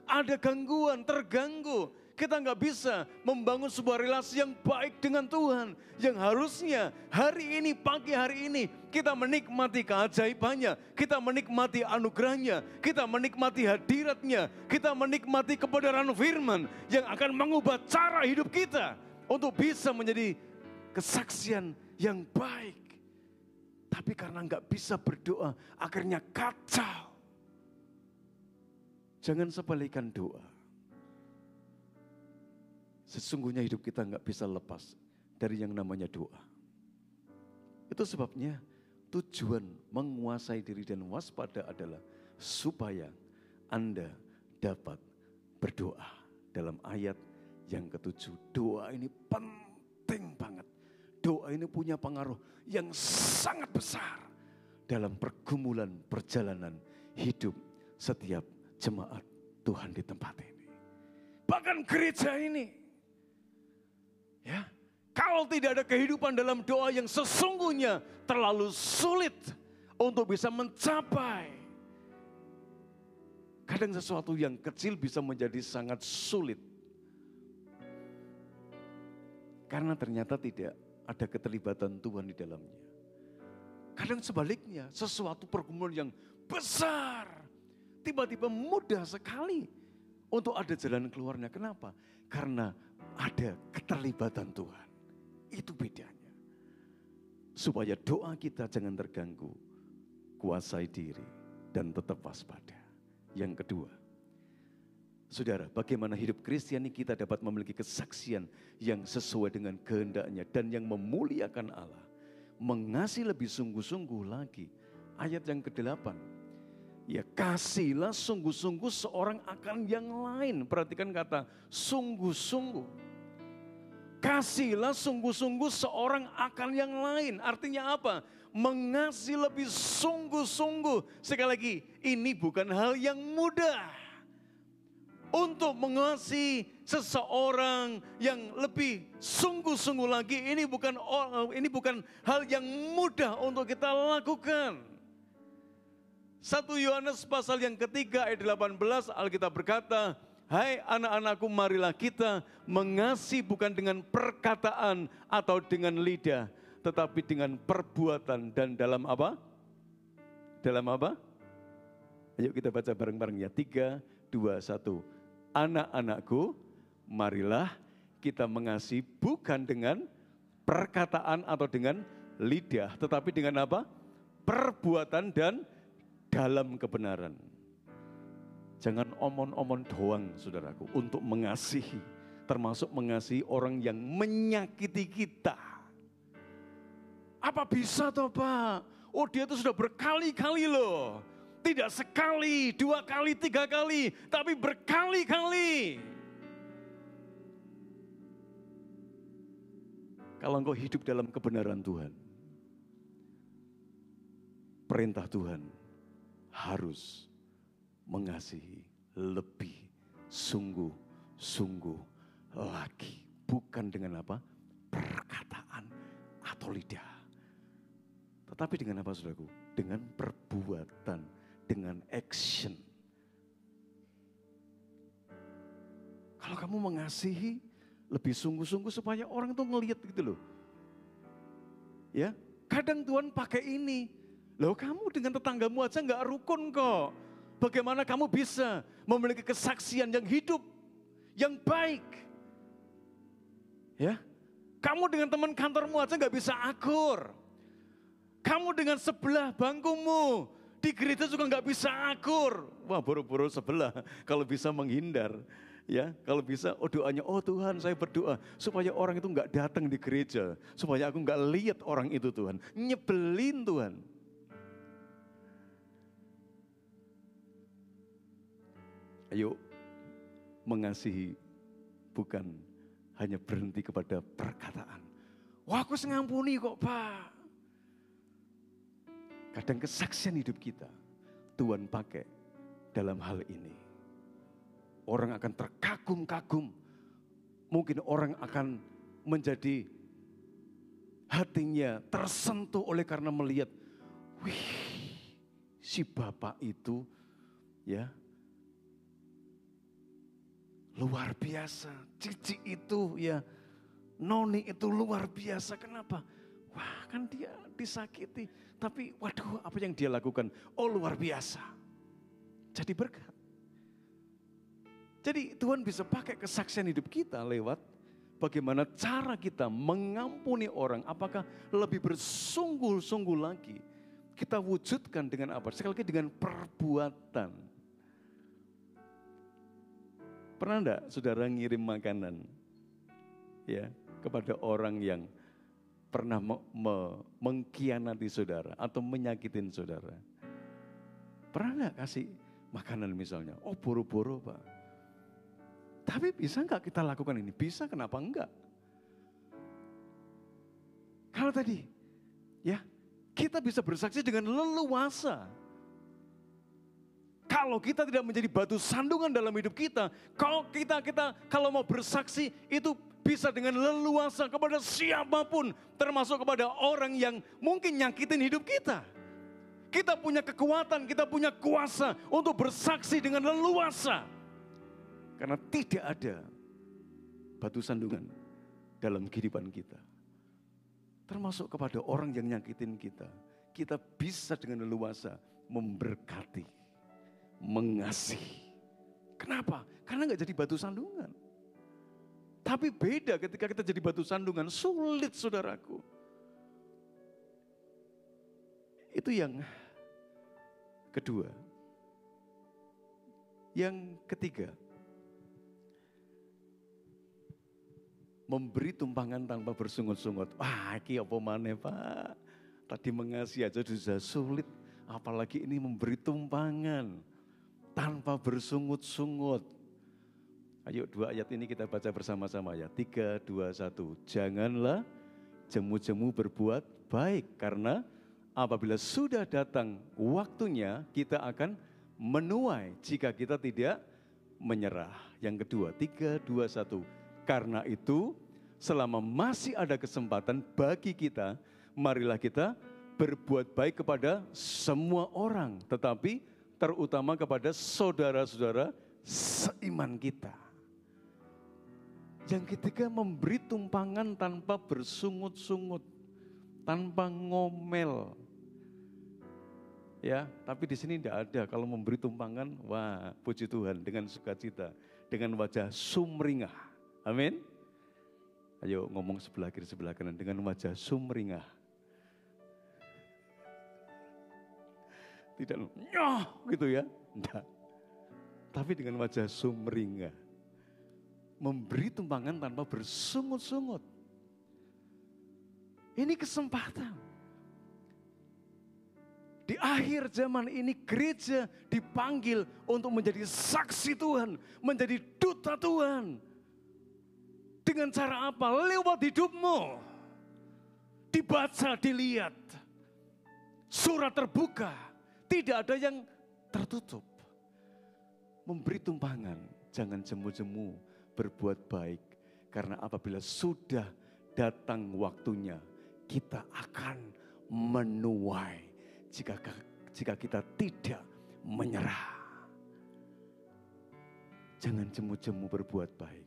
ada gangguan, terganggu. kita nggak bisa membangun sebuah relasi yang baik dengan Tuhan. Yang harusnya hari ini, pagi hari ini, kita menikmati keajaibannya, kita menikmati anugerahnya, kita menikmati hadiratnya, kita menikmati kebenaran firman yang akan mengubah cara hidup kita untuk bisa menjadi kesaksian yang baik. Tapi karena nggak bisa berdoa, akhirnya kacau. Jangan sepelekan doa. Sesungguhnya hidup kita nggak bisa lepas dari yang namanya doa. Itu sebabnya tujuan menguasai diri dan waspada adalah supaya Anda dapat berdoa. Dalam ayat yang ke-7, doa ini penting banget. Doa ini punya pengaruh yang sangat besar dalam pergumulan perjalanan hidup setiap jemaat Tuhan di tempat ini. Bahkan gereja ini. Ya, kalau tidak ada kehidupan dalam doa yang sesungguhnya terlalu sulit untuk bisa mencapai. Kadang sesuatu yang kecil bisa menjadi sangat sulit. Karena ternyata tidak ada keterlibatan Tuhan di dalamnya. Kadang sebaliknya, sesuatu pergumulan yang besar tiba-tiba mudah sekali untuk ada jalan keluarnya. Kenapa? Karena ada keterlibatan Tuhan. Itu bedanya. Supaya doa kita jangan terganggu. Kuasai diri dan tetap waspada. Yang kedua, saudara, bagaimana hidup Kristiani kita dapat memiliki kesaksian yang sesuai dengan kehendaknya dan yang memuliakan Allah. Mengasihi lebih sungguh-sungguh lagi. Ayat yang ke-8. Ya, kasihlah sungguh-sungguh seorang akan yang lain. Perhatikan kata sungguh-sungguh. Kasihlah sungguh-sungguh seorang akan yang lain. Artinya apa? Mengasihi lebih sungguh-sungguh. Sekali lagi, ini bukan hal yang mudah. Untuk mengasihi seseorang yang lebih sungguh-sungguh lagi, ini bukan hal yang mudah untuk kita lakukan. 1 Yohanes pasal yang ketiga ayat 18, Alkitab berkata, hai anak-anakku, marilah kita mengasihi bukan dengan perkataan atau dengan lidah, tetapi dengan perbuatan dan dalam apa? Dalam apa? Ayo kita baca bareng-bareng ya. 3, 2, 1. Anak-anakku, marilah kita mengasihi bukan dengan perkataan atau dengan lidah, tetapi dengan apa? Perbuatan dan dalam kebenaran. Jangan omon-omon doang, saudaraku, untuk mengasihi, termasuk mengasihi orang yang menyakiti kita. Apa bisa toh Pak? Oh, dia itu sudah berkali-kali loh. Tidak sekali, 2 kali, 3 kali, tapi berkali-kali. Kalau engkau hidup dalam kebenaran Tuhan, perintah Tuhan harus mengasihi lebih sungguh-sungguh lagi. Bukan dengan apa? Perkataan atau lidah. Tetapi dengan apa, saudaraku? Dengan perbuatan, dengan action. Kalau kamu mengasihi lebih sungguh-sungguh supaya orang tuh ngelihat gitu loh. Ya, kadang Tuhan pakai ini. Loh, kamu dengan tetanggamu aja nggak rukun kok. Bagaimana kamu bisa memiliki kesaksian yang hidup, yang baik? Ya, kamu dengan teman kantormu aja nggak bisa akur. Kamu dengan sebelah bangkumu di gereja juga nggak bisa akur. Wah, boro-boro sebelah kalau bisa menghindar. Ya, kalau bisa, doanya, Tuhan saya berdoa supaya orang itu nggak datang di gereja, supaya aku nggak lihat orang itu Tuhan. Nyebelin Tuhan. Ayo, mengasihi bukan hanya berhenti kepada perkataan. Wah, aku ngampuni kok Pak. Kadang kesaksian hidup kita Tuhan pakai dalam hal ini. Orang akan terkagum-kagum. Mungkin orang akan menjadi hatinya tersentuh oleh karena melihat, wih, si Bapak itu ya luar biasa. Cici itu ya, Noni itu luar biasa. Kenapa? Wah, kan dia disakiti. Tapi waduh, apa yang dia lakukan? Oh, luar biasa. Jadi berkat. Jadi Tuhan bisa pakai kesaksian hidup kita lewat bagaimana cara kita mengampuni orang. Apakah lebih bersungguh-sungguh lagi kita wujudkan dengan apa? Sekali lagi dengan perbuatan. Pernah enggak saudara ngirim makanan ya kepada orang yang pernah mengkhianati saudara atau menyakitin saudara? Pernah enggak kasih makanan misalnya? Oh, boro-boro Pak. Tapi bisa enggak kita lakukan ini? Bisa, kenapa enggak? Kalau tadi, ya, kita bisa bersaksi dengan leluasa. Kalau kita tidak menjadi batu sandungan dalam hidup kita, kalau mau bersaksi itu bisa dengan leluasa kepada siapapun, termasuk kepada orang yang mungkin nyakitin hidup kita. Kita punya kekuatan, kita punya kuasa untuk bersaksi dengan leluasa. Karena tidak ada batu sandungan dalam kehidupan kita. Termasuk kepada orang yang nyakitin kita. Kita bisa dengan leluasa memberkati, mengasihi. Kenapa? Karena gak jadi batu sandungan. Tapi beda ketika kita jadi batu sandungan, sulit saudaraku. Itu yang kedua. Yang ketiga, memberi tumpangan tanpa bersungut-sungut. Wah, ini apa maneh Pak? Tadi mengasihi aja sudah sulit, apalagi ini memberi tumpangan tanpa bersungut-sungut. Ayo 2 ayat ini kita baca bersama-sama ya. 3, 2, 1. Janganlah jemu-jemu berbuat baik, karena apabila sudah datang waktunya kita akan menuai jika kita tidak menyerah. Yang kedua, 3, 2, 1. Karena itu selama masih ada kesempatan bagi kita, marilah kita berbuat baik kepada semua orang, tetapi terutama kepada saudara-saudara seiman kita. Yang ketiga, memberi tumpangan tanpa bersungut-sungut, tanpa ngomel. Ya, tapi di sini tidak ada. Kalau memberi tumpangan, wah, puji Tuhan, dengan sukacita, dengan wajah sumringah. Amin. Ayo ngomong sebelah kiri sebelah kanan dengan wajah sumringah. Tidak nyoh gitu ya, enggak. Tapi dengan wajah sumringah. Memberi tumpangan tanpa bersungut-sungut. Ini kesempatan. Di akhir zaman ini gereja dipanggil untuk menjadi saksi Tuhan, menjadi duta Tuhan. Dengan cara apa? Lewat hidupmu. Dibaca, dilihat. Surat terbuka. Tidak ada yang tertutup. Memberi tumpangan, jangan jemu-jemu berbuat baik. Karena apabila sudah datang waktunya, kita akan menuai jika kita tidak menyerah. Jangan jemu-jemu berbuat baik.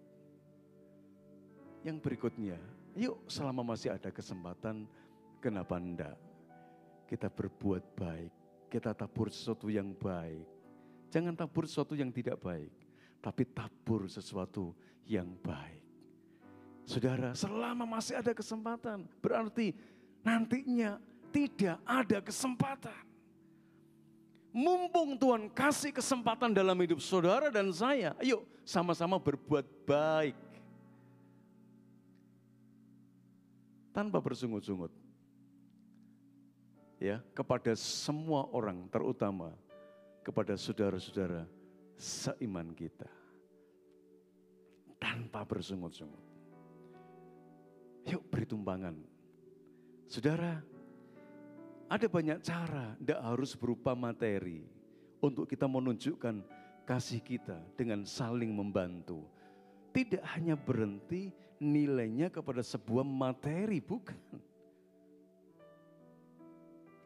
Yang berikutnya, yuk selama masih ada kesempatan, kenapa enggak? Kita berbuat baik, kita tabur sesuatu yang baik. Jangan tabur sesuatu yang tidak baik, tapi tabur sesuatu yang baik. Saudara, selama masih ada kesempatan, berarti nantinya tidak ada kesempatan. Mumpung Tuhan kasih kesempatan dalam hidup saudara dan saya, ayo sama-sama berbuat baik. Tanpa bersungut-sungut. Ya, kepada semua orang, terutama kepada saudara-saudara seiman kita. Tanpa bersungut-sungut. Yuk beri tumpangan. Saudara, ada banyak cara, tidak harus berupa materi. Untuk kita menunjukkan kasih kita dengan saling membantu. Tidak hanya berhenti nilainya kepada sebuah materi, bukan.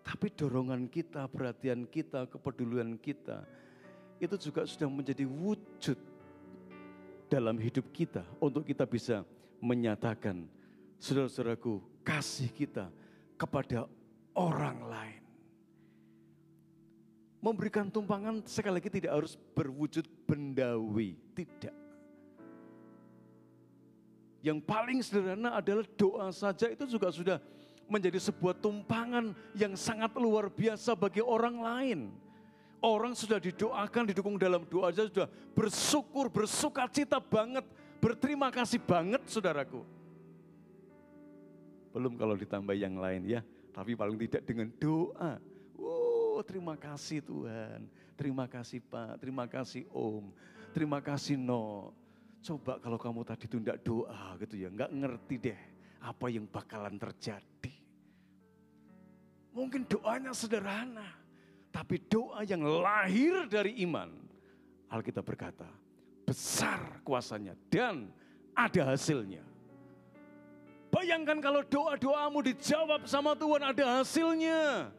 Tapi dorongan kita, perhatian kita, kepedulian kita, itu juga sudah menjadi wujud dalam hidup kita untuk kita bisa menyatakan, saudara-saudaraku, kasih kita kepada orang lain. Memberikan tumpangan sekali lagi tidak harus berwujud bendawi, tidak. Yang paling sederhana adalah doa saja itu juga sudah menjadi sebuah tumpangan yang sangat luar biasa bagi orang lain. Orang sudah didoakan, didukung dalam doa saja sudah bersyukur, bersukacita banget, berterima kasih banget saudaraku. Belum kalau ditambah yang lain ya, tapi paling tidak dengan doa. Oh, terima kasih Tuhan, terima kasih Pak, terima kasih Om, terima kasih No. Coba kalau kamu tadi itu enggak doa gitu ya, enggak ngerti deh apa yang bakalan terjadi. Mungkin doanya sederhana, tapi doa yang lahir dari iman. Alkitab berkata, besar kuasanya dan ada hasilnya. Bayangkan kalau doa-doamu dijawab sama Tuhan, ada hasilnya.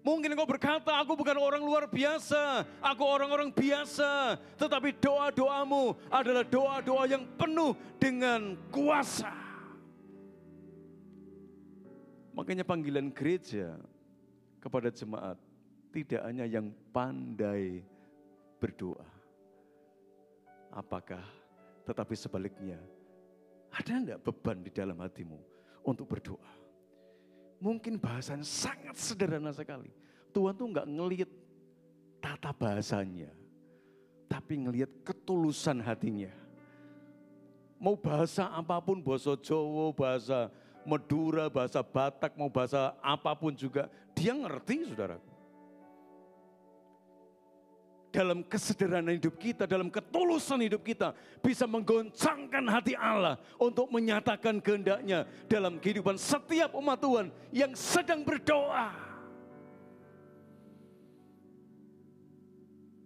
Mungkin engkau berkata, aku bukan orang luar biasa, aku orang-orang biasa. Tetapi doa-doamu adalah doa-doa yang penuh dengan kuasa. Makanya panggilan gereja kepada jemaat tidak hanya yang pandai berdoa. Apakah tetapi sebaliknya, ada enggak beban di dalam hatimu untuk berdoa? Mungkin bahasanya sangat sederhana sekali. Tuhan tuh enggak ngelihat tata bahasanya, tapi ngelihat ketulusan hatinya. Mau bahasa apapun, bahasa Jawa, bahasa Madura, bahasa Batak, mau bahasa apapun juga, dia ngerti saudaraku. Dalam kesederhanaan hidup kita, dalam ketulusan hidup kita, bisa menggoncangkan hati Allah untuk menyatakan kehendaknya dalam kehidupan setiap umat Tuhan yang sedang berdoa.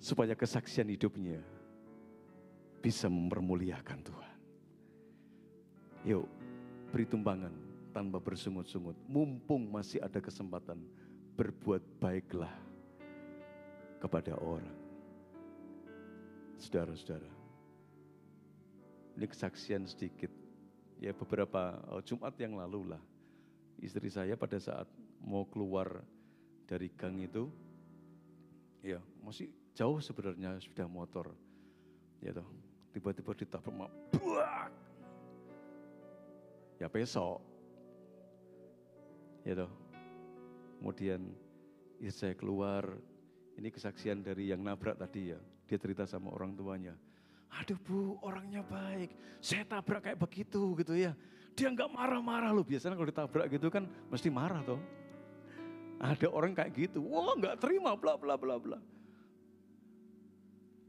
Supaya kesaksian hidupnya bisa mempermuliakan Tuhan. Yuk, beri tumpangan tanpa bersungut-sungut. Mumpung masih ada kesempatan, berbuat baiklah kepada orang. Saudara-saudara, ini kesaksian sedikit. Ya beberapa Jumat yang lalu lah, istri saya pada saat mau keluar dari gang itu, ya masih jauh sebenarnya sudah motor, ya toh, tiba-tiba ditabrak, buak, ya besok, ya toh, kemudian istri saya keluar. Ini kesaksian dari yang nabrak tadi ya. Dia cerita sama orang tuanya. Aduh Bu, orangnya baik. Saya tabrak kayak begitu gitu ya. Dia enggak marah-marah loh. Biasanya kalau ditabrak gitu kan mesti marah toh. Ada orang kayak gitu. Wah enggak terima bla bla bla bla.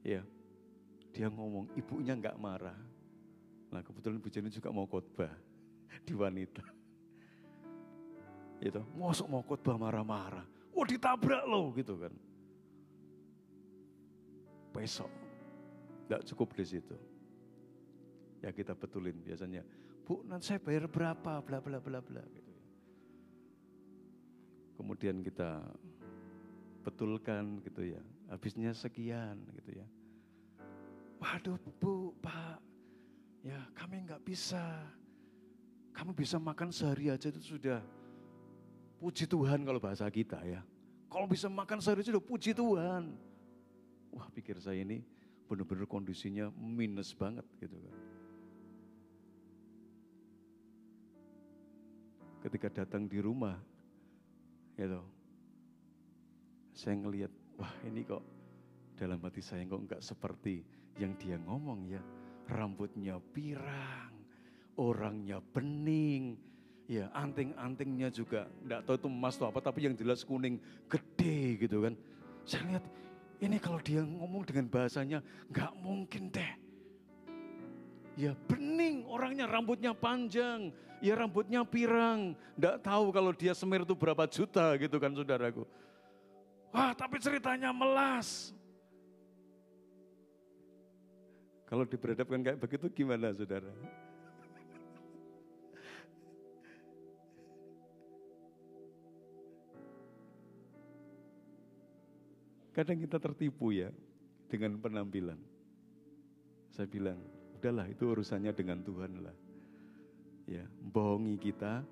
Ya, dia ngomong ibunya enggak marah. Nah kebetulan Bu Jenny juga mau khotbah di wanita. Gitu, masuk mau khotbah marah-marah. Wah ditabrak loh gitu kan. Besok, tidak cukup di situ. Ya kita betulin biasanya, Bu nanti saya bayar berapa, bla bla bla bla. Gitu. Kemudian kita betulkan gitu ya, habisnya sekian gitu ya. Waduh Bu, Pak, ya kami nggak bisa. Kami bisa makan sehari aja itu sudah puji Tuhan kalau bahasa kita ya. Kalau bisa makan sehari aja sudah puji Tuhan. Wah pikir saya ini benar-benar kondisinya minus banget gitu kan. Ketika datang di rumah, gitu, saya ngelihat, wah ini kok dalam hati saya kok enggak seperti yang dia ngomong ya. Rambutnya pirang, orangnya bening, ya anting-antingnya juga enggak tahu itu emas atau apa, tapi yang jelas kuning gede gitu kan. Saya lihat, ini kalau dia ngomong dengan bahasanya, nggak mungkin deh. Ya bening orangnya, rambutnya panjang, ya rambutnya pirang. Nggak tahu kalau dia semir itu berapa juta gitu kan saudaraku. Wah tapi ceritanya melas. Kalau diperhadapkan kayak begitu gimana saudara? Kadang kita tertipu ya dengan penampilan. Saya bilang, udahlah itu urusannya dengan Tuhan lah. Ya, bohongi kita,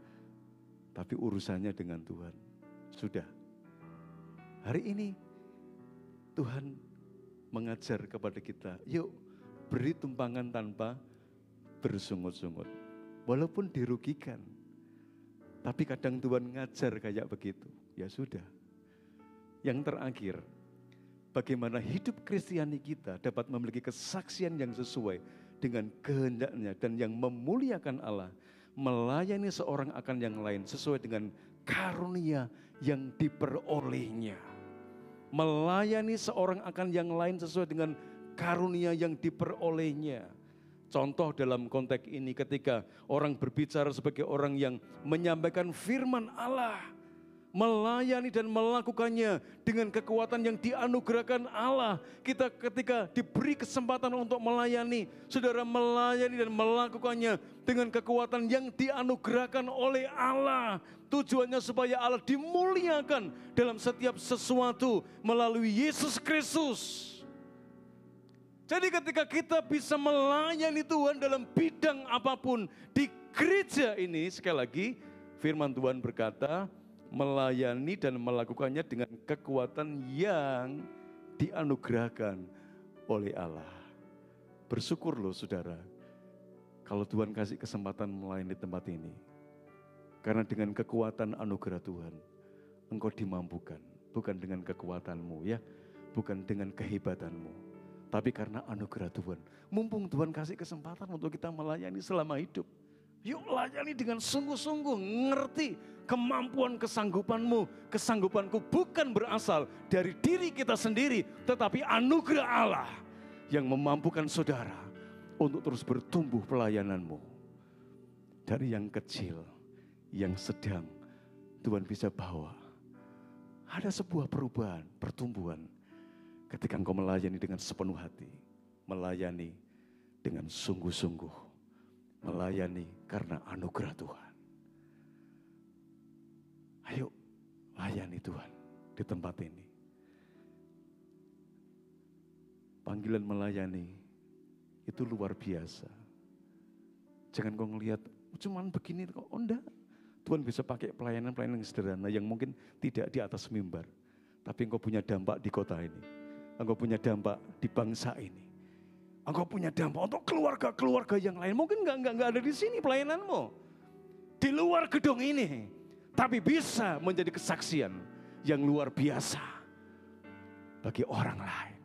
tapi urusannya dengan Tuhan. Sudah. Hari ini Tuhan mengajar kepada kita, yuk beri tumpangan tanpa bersungut-sungut. Walaupun dirugikan, tapi kadang Tuhan ngajar kayak begitu. Ya sudah. Yang terakhir, bagaimana hidup Kristiani kita dapat memiliki kesaksian yang sesuai dengan kehendaknya dan yang memuliakan Allah, melayani seorang akan yang lain sesuai dengan karunia yang diperolehnya. Melayani seorang akan yang lain sesuai dengan karunia yang diperolehnya. Contoh dalam konteks ini ketika orang berbicara sebagai orang yang menyampaikan firman Allah, melayani dan melakukannya dengan kekuatan yang dianugerahkan Allah. Kita ketika diberi kesempatan untuk melayani, saudara melayani dan melakukannya dengan kekuatan yang dianugerahkan oleh Allah. Tujuannya supaya Allah dimuliakan dalam setiap sesuatu melalui Yesus Kristus. Jadi ketika kita bisa melayani Tuhan dalam bidang apapun di gereja ini, sekali lagi firman Tuhan berkata, melayani dan melakukannya dengan kekuatan yang dianugerahkan oleh Allah. Bersyukur loh saudara, kalau Tuhan kasih kesempatan melayani tempat ini. Karena dengan kekuatan anugerah Tuhan, engkau dimampukan. Bukan dengan kekuatanmu ya, bukan dengan kehebatanmu. Tapi karena anugerah Tuhan. Mumpung Tuhan kasih kesempatan untuk kita melayani selama hidup. Yuk layani dengan sungguh-sungguh, ngerti kemampuan kesanggupanmu. Kesanggupanku bukan berasal dari diri kita sendiri, tetapi anugerah Allah yang memampukan saudara untuk terus bertumbuh pelayananmu. Dari yang kecil, yang sedang, Tuhan bisa bawa. Ada sebuah perubahan, pertumbuhan. Ketika engkau melayani dengan sepenuh hati, melayani dengan sungguh-sungguh, melayani karena anugerah Tuhan. Ayo layani Tuhan di tempat ini. Panggilan melayani itu luar biasa. Jangan kau ngelihat, cuman begini kok, enggak. Tuhan bisa pakai pelayanan-pelayanan yang sederhana yang mungkin tidak di atas mimbar. Tapi engkau punya dampak di kota ini. Engkau punya dampak di bangsa ini. Engkau punya dampak untuk keluarga-keluarga yang lain. Mungkin enggak ada di sini pelayananmu. Di luar gedung ini. Tapi bisa menjadi kesaksian yang luar biasa bagi orang lain.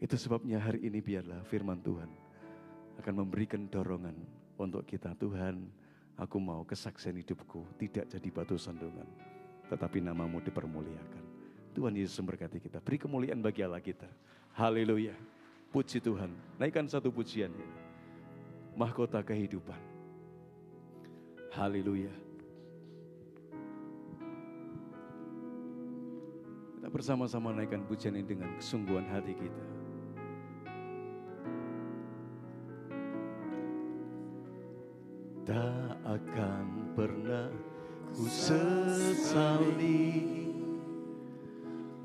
Itu sebabnya hari ini biarlah firman Tuhan akan memberikan dorongan untuk kita. Tuhan, aku mau kesaksian hidupku tidak jadi batu sandungan, tetapi namamu dipermuliakan. Tuhan Yesus memberkati kita. Beri kemuliaan bagi Allah kita. Haleluya. Puji Tuhan. Naikkan satu pujian ini. Mahkota kehidupan. Haleluya. Kita bersama-sama naikkan pujian ini dengan kesungguhan hati kita. Tak akan pernah ku sesali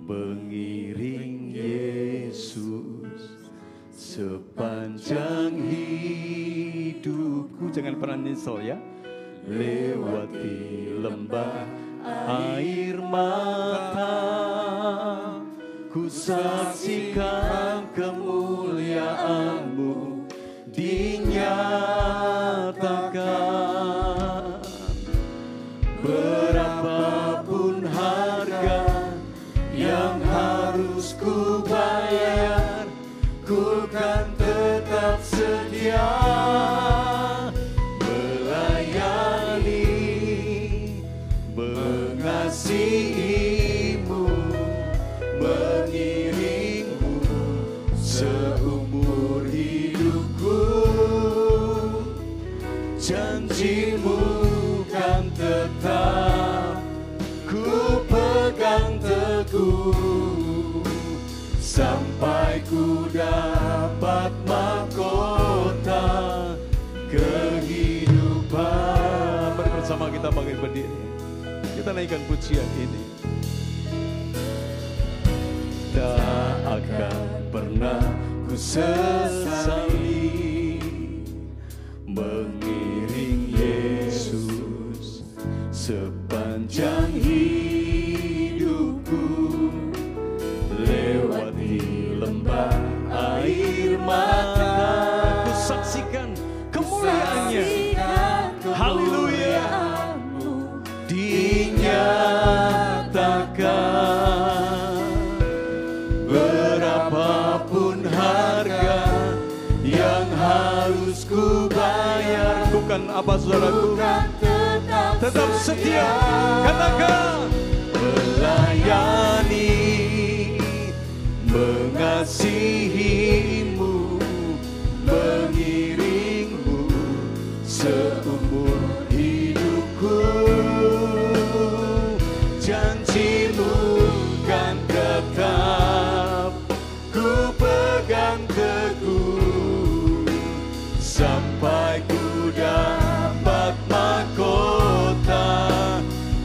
mengiring Yesus sepanjang hidupku. Jangan pernah nyesel ya. Lewati lembah air mata, ku saksikan kemuliaan-Mu dinyatakan. Berapapun harga yang harus ku bayar, ku kan tetap setia melayani, mengasihi-Mu, mengiring-Mu seumur hidupku. Janji-Mu kan tetap ku pegang teguh sampai ku dapat mahkota kehidupan. Mari bersama kita bangkit berdiri. Kita naikkan pujian ini. Tak akan pernah ku sesali mengiring Yesus sepanjang hidupku, lewati lembah air mata. Ku saksikan kemuliaannya. Haleluya. Dinyatakan berapapun harga yang harus ku bayar. Bukan apa saudaraku? Tetap setia. Katakan melayani, mengasihimu, mengiringmu seumur hidupku. Janjimu kan tetap ku pegang teguh sampai ku dapat mahkota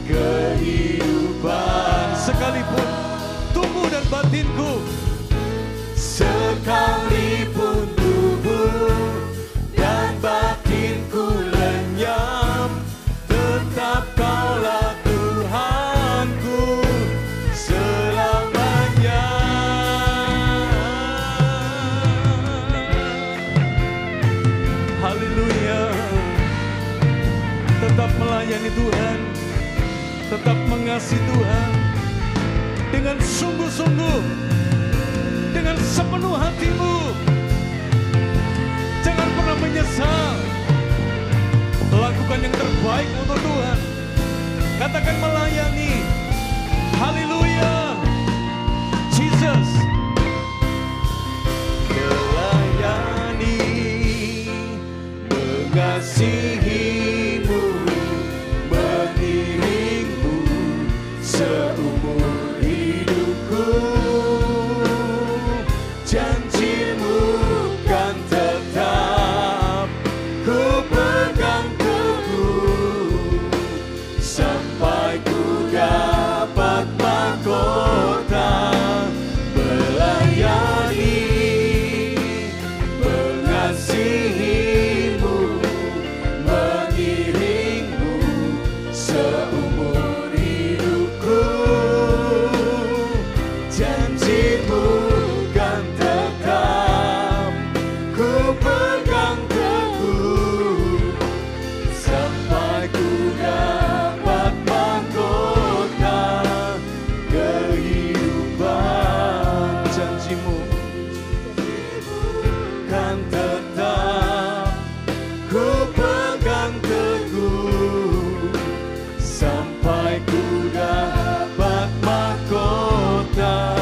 kehidupan. Sekalipun tubuh dan batinku, sekalipun tubuh dan batinku lenyap, tetap Kaulah Tuhanku selamanya. Haleluya. Tetap melayani Tuhan, tetap mengasihi Tuhan dengan sungguh-sungguh, dengan sepenuh hatimu. Jangan pernah menyesal. Lakukan yang terbaik untuk Tuhan. Katakan melayani. Haleluya. Jesus. Melayani, mengasihimu, mengiringmu seumur hidupku. Janjimu kan tetap ku pegang teguh sampai ku dapat mahkota. Melayani, mengasihimu, mengiringmu seumur hidupku. Janjimu kan tetap ku pegang teguh sampai ku dapat mahkota kehidupan. Janjimu kan tetap ku pegang teguh sampai ku dapat mahkota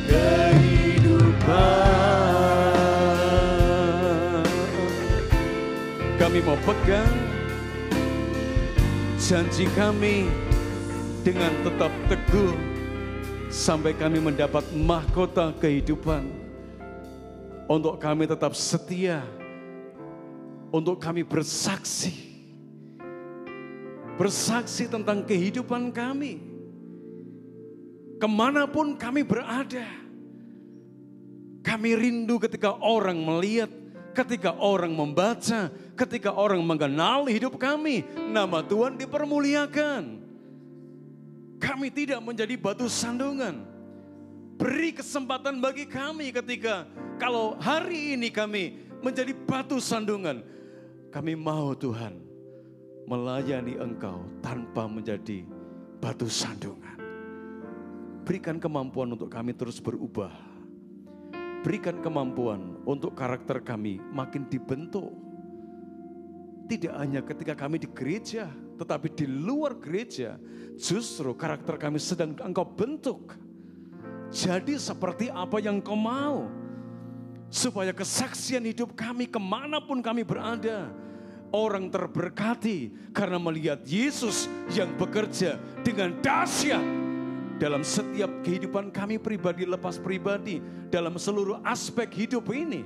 kehidupan. Kami mau pegang janji kami dengan tetap teguh sampai kami mendapat mahkota kehidupan. Untuk kami tetap setia, untuk kami bersaksi tentang kehidupan kami. Kemanapun kami berada, kami rindu ketika orang melihat, ketika orang membaca, ketika orang mengenal hidup kami, nama Tuhan dipermuliakan. Kami tidak menjadi batu sandungan. Beri kesempatan bagi kami ketika kalau hari ini kami menjadi batu sandungan. Kami mau Tuhan melayani Engkau tanpa menjadi batu sandungan. Berikan kemampuan untuk kami terus berubah. Berikan kemampuan untuk karakter kami makin dibentuk. Tidak hanya ketika kami di gereja, tetapi di luar gereja. Justru karakter kami sedang Engkau bentuk. Jadi seperti apa yang Kau mau. Supaya kesaksian hidup kami kemanapun kami berada. Orang terberkati karena melihat Yesus yang bekerja dengan dahsyat dalam setiap kehidupan kami pribadi lepas pribadi. Dalam seluruh aspek hidup ini.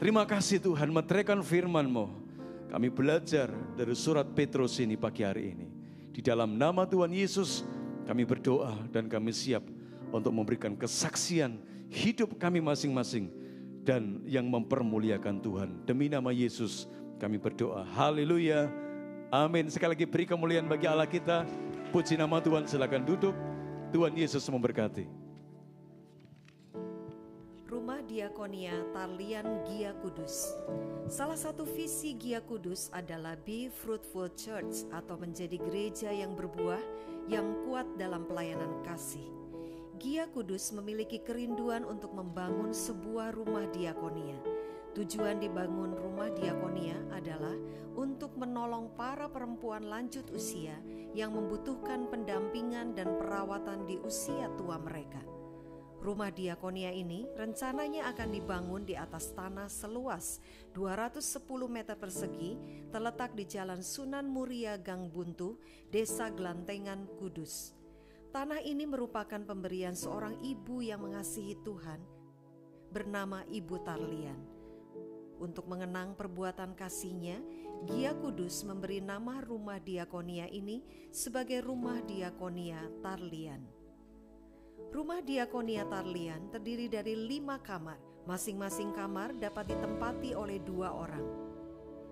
Terima kasih Tuhan, meteraikan firman-Mu. Kami belajar dari surat Petrus ini pagi hari ini. Di dalam nama Tuhan Yesus kami berdoa dan kami siap untuk memberikan kesaksian hidup kami masing-masing dan yang mempermuliakan Tuhan. Demi nama Yesus kami berdoa. Haleluya. Amin. Sekali lagi beri kemuliaan bagi Allah kita. Puji nama Tuhan, silakan duduk. Tuhan Yesus memberkati. Rumah Diakonia Tarlian Gia Kudus. Salah satu visi Gia Kudus adalah Be Fruitful Church atau menjadi gereja yang berbuah, yang kuat dalam pelayanan kasih. Gia Kudus memiliki kerinduan untuk membangun sebuah rumah diakonia. Tujuan dibangun rumah diakonia adalah untuk menolong para perempuan lanjut usia yang membutuhkan pendampingan dan perawatan di usia tua mereka. Rumah diakonia ini rencananya akan dibangun di atas tanah seluas 210 meter persegi, terletak di Jalan Sunan Muria Gang Buntu, Desa Gelantengan, Kudus. Tanah ini merupakan pemberian seorang ibu yang mengasihi Tuhan, bernama Ibu Tarlian. Untuk mengenang perbuatan kasihnya, Gia Kudus memberi nama rumah diakonia ini sebagai Rumah Diakonia Tarlian. Rumah Diakonia Tarlian terdiri dari 5 kamar. Masing-masing kamar dapat ditempati oleh 2 orang.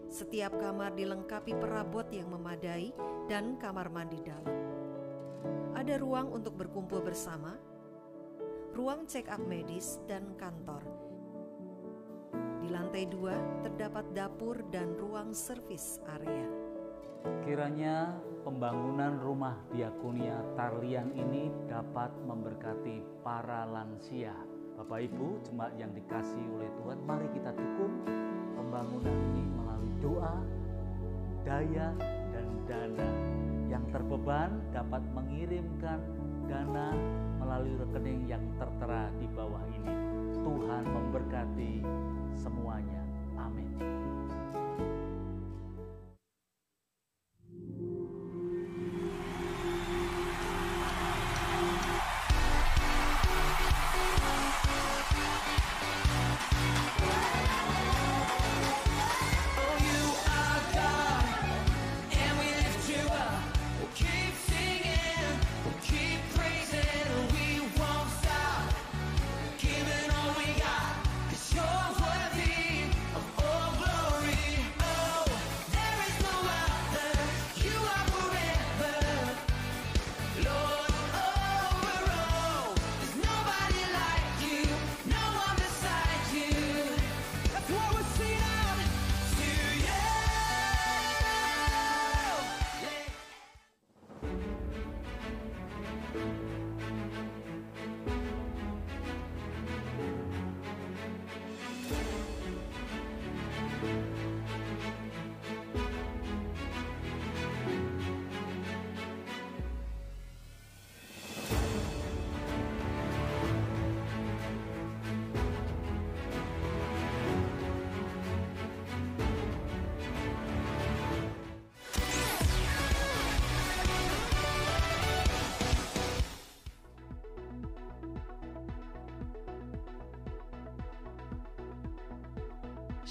Setiap kamar dilengkapi perabot yang memadai dan kamar mandi dalam. Ada ruang untuk berkumpul bersama, ruang check-up medis dan kantor. Di lantai 2 terdapat dapur dan ruang servis area. Kiranya pembangunan rumah diakonia Tarlian ini dapat memberkati para lansia. Bapak Ibu, jemaat yang dikasihi oleh Tuhan, mari kita dukung pembangunan ini melalui doa, daya, dan dana. Yang terbeban dapat mengirimkan dana melalui rekening yang tertera di bawah ini. Tuhan memberkati semuanya. Amin.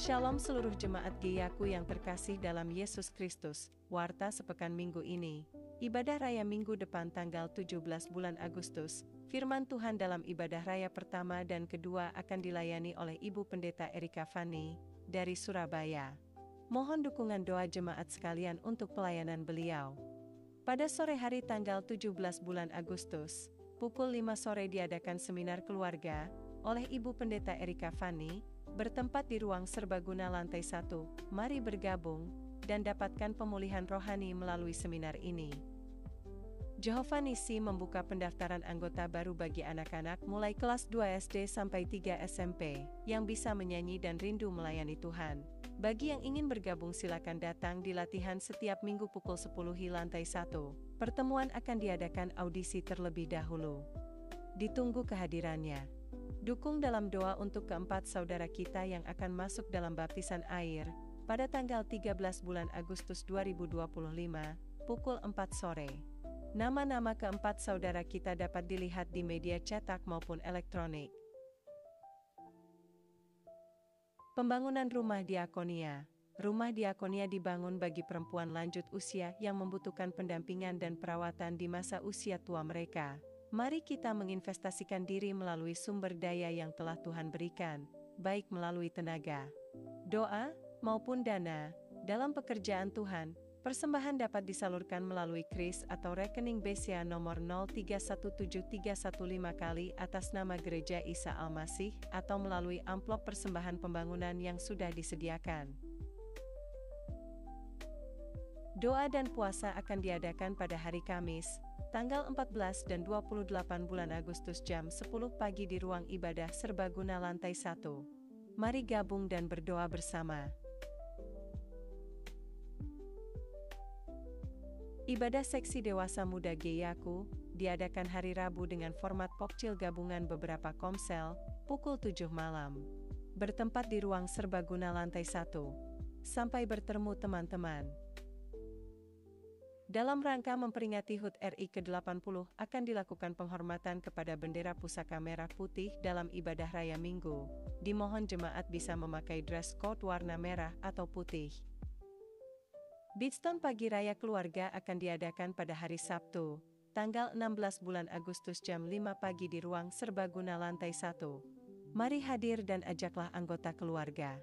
Shalom seluruh jemaat Giaku yang terkasih dalam Yesus Kristus. Warta sepekan minggu ini, ibadah raya minggu depan tanggal 17 bulan Agustus. Firman Tuhan dalam ibadah raya pertama dan kedua akan dilayani oleh Ibu Pendeta Erika Fani dari Surabaya. Mohon dukungan doa jemaat sekalian untuk pelayanan beliau. Pada sore hari tanggal 17 bulan Agustus, pukul 5 sore diadakan seminar keluarga oleh Ibu Pendeta Erika Fani, bertempat di ruang serbaguna lantai 1. Mari bergabung dan dapatkan pemulihan rohani melalui seminar ini. Jehovah Nisi membuka pendaftaran anggota baru bagi anak-anak mulai kelas 2 SD sampai 3 SMP yang bisa menyanyi dan rindu melayani Tuhan. Bagi yang ingin bergabung silakan datang di latihan setiap minggu pukul 10 di lantai 1. Pertemuan akan diadakan audisi terlebih dahulu. Ditunggu kehadirannya. Dukung dalam doa untuk keempat saudara kita yang akan masuk dalam baptisan air pada tanggal 13 bulan Agustus 2025, pukul 4 sore. Nama-nama keempat saudara kita dapat dilihat di media cetak maupun elektronik. Pembangunan rumah diakonia. Rumah diakonia dibangun bagi perempuan lanjut usia yang membutuhkan pendampingan dan perawatan di masa usia tua mereka. Mari kita menginvestasikan diri melalui sumber daya yang telah Tuhan berikan, baik melalui tenaga, doa, maupun dana. Dalam pekerjaan Tuhan, persembahan dapat disalurkan melalui KRIS atau rekening BCA nomor 0317315 kali atas nama Gereja Isa Al-Masih atau melalui amplop persembahan pembangunan yang sudah disediakan. Doa dan puasa akan diadakan pada hari Kamis, tanggal 14 dan 28 bulan Agustus jam 10 pagi di ruang ibadah serbaguna lantai 1. Mari gabung dan berdoa bersama. Ibadah seksi dewasa muda GYAKU diadakan hari Rabu dengan format pokcil gabungan beberapa komsel, pukul 7 malam. Bertempat di ruang serbaguna lantai 1. Sampai bertemu teman-teman. Dalam rangka memperingati HUT RI ke-80 akan dilakukan penghormatan kepada bendera pusaka merah putih dalam ibadah raya Minggu. Dimohon jemaat bisa memakai dress code warna merah atau putih. Beatstone Pagi Raya Keluarga akan diadakan pada hari Sabtu, tanggal 16 bulan Agustus jam 5 pagi di ruang serbaguna lantai 1. Mari hadir dan ajaklah anggota keluarga.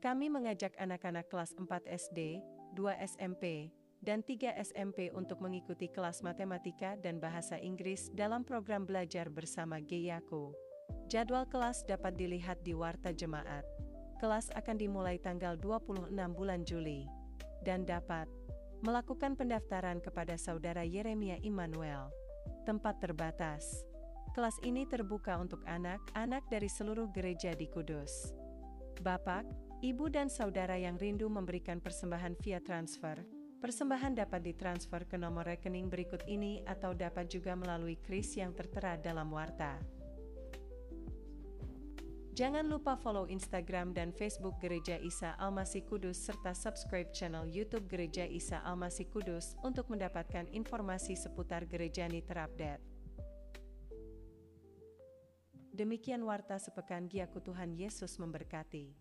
Kami mengajak anak-anak kelas 4 SD, 2 SMP, dan 3 SMP untuk mengikuti kelas matematika dan bahasa Inggris dalam program belajar bersama GYAKU. Jadwal kelas dapat dilihat di Warta Jemaat. Kelas akan dimulai tanggal 26 bulan Juli. Dan dapat melakukan pendaftaran kepada Saudara Yeremia Immanuel. Tempat terbatas. Kelas ini terbuka untuk anak-anak dari seluruh gereja di Kudus. Bapak, Ibu dan Saudara yang rindu memberikan persembahan via transfer, persembahan dapat ditransfer ke nomor rekening berikut ini atau dapat juga melalui KRIS yang tertera dalam warta. Jangan lupa follow Instagram dan Facebook Gereja Isa Al-Masih Kudus serta subscribe channel YouTube Gereja Isa Al-Masih Kudus untuk mendapatkan informasi seputar gereja ini terupdate. Demikian warta sepekan GYAKU. Tuhan Yesus memberkati.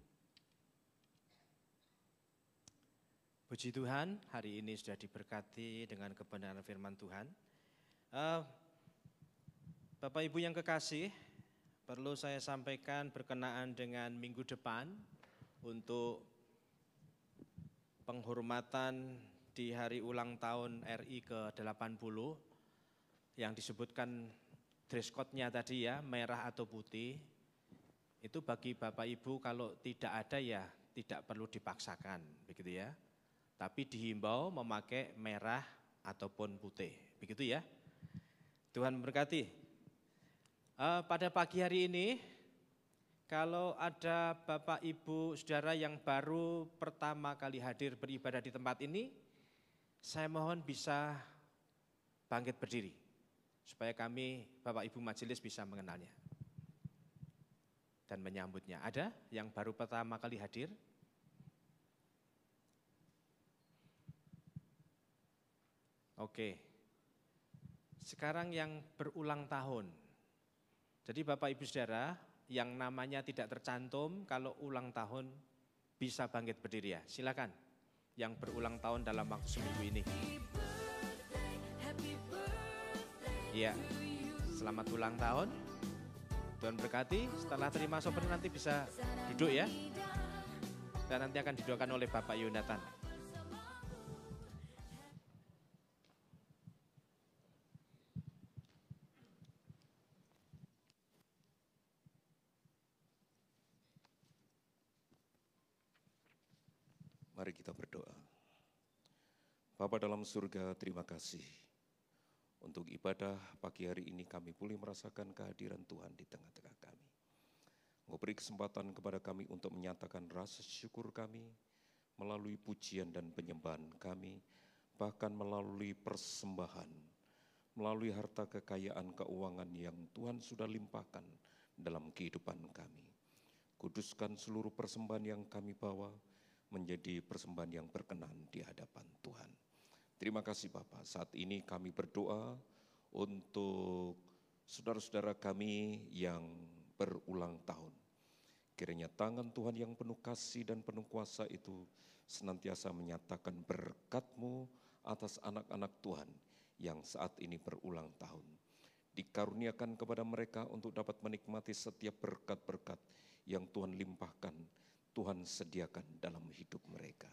Puji Tuhan, hari ini sudah diberkati dengan kebenaran firman Tuhan. Bapak Ibu yang kekasih, perlu saya sampaikan berkenaan dengan minggu depan untuk penghormatan di hari ulang tahun RI ke-80 yang disebutkan dress code-nya tadi ya, merah atau putih. Itu bagi Bapak Ibu kalau tidak ada ya tidak perlu dipaksakan, begitu ya. Tapi dihimbau memakai merah ataupun putih, begitu ya. Tuhan memberkati. Pada pagi hari ini, kalau ada Bapak Ibu Saudara yang baru pertama kali hadir beribadah di tempat ini, saya mohon bisa bangkit berdiri, supaya kami Bapak Ibu Majelis bisa mengenalnya dan menyambutnya. Ada yang baru pertama kali hadir? Oke, sekarang yang berulang tahun. Jadi Bapak Ibu Saudara yang namanya tidak tercantum kalau ulang tahun bisa bangkit berdiri ya. Silakan yang berulang tahun dalam waktu seminggu ini. Iya, selamat ulang tahun. Tuhan berkati. Setelah terima souvenir nanti bisa duduk ya. Dan nanti akan didoakan oleh Bapak Yonatan. Mari kita berdoa. Bapa dalam surga, terima kasih untuk ibadah pagi hari ini kami boleh merasakan kehadiran Tuhan di tengah-tengah kami. Engkau beri kesempatan kepada kami untuk menyatakan rasa syukur kami melalui pujian dan penyembahan kami, bahkan melalui persembahan, melalui harta kekayaan keuangan yang Tuhan sudah limpahkan dalam kehidupan kami. Kuduskan seluruh persembahan yang kami bawa menjadi persembahan yang berkenan di hadapan Tuhan. Terima kasih Bapak. Saat ini kami berdoa untuk saudara-saudara kami yang berulang tahun. Kiranya tangan Tuhan yang penuh kasih dan penuh kuasa itu senantiasa menyatakan berkat-Mu atas anak-anak Tuhan yang saat ini berulang tahun. dikaruniakan kepada mereka untuk dapat menikmati setiap berkat-berkat yang Tuhan limpahkan, Tuhan sediakan dalam hidup mereka.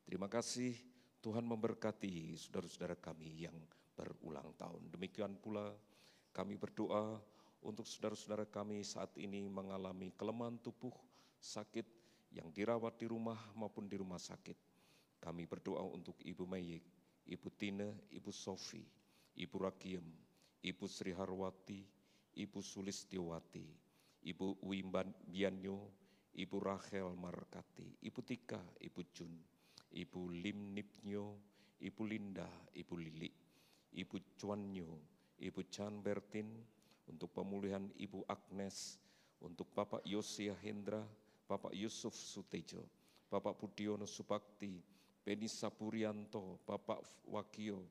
Terima kasih Tuhan memberkati saudara-saudara kami yang berulang tahun. Demikian pula kami berdoa untuk saudara-saudara kami saat ini mengalami kelemahan tubuh, sakit yang dirawat di rumah maupun di rumah sakit. Kami berdoa untuk Ibu Mayik, Ibu Tine, Ibu Sofi, Ibu Rakiem, Ibu Sri Harwati, Ibu Sulistiawati, Ibu Wimban Bianyo, Ibu Rachel Markati, Ibu Tika, Ibu Jun, Ibu Lim Nipnyo, Ibu Linda, Ibu Lili, Ibu Cuanyo, Ibu Chan Bertin, untuk pemulihan Ibu Agnes, untuk Bapak Yosia Hendra, Bapak Yusuf Sutejo, Bapak Budiono Subakti, Beni Sapurianto, Bapak Wakio,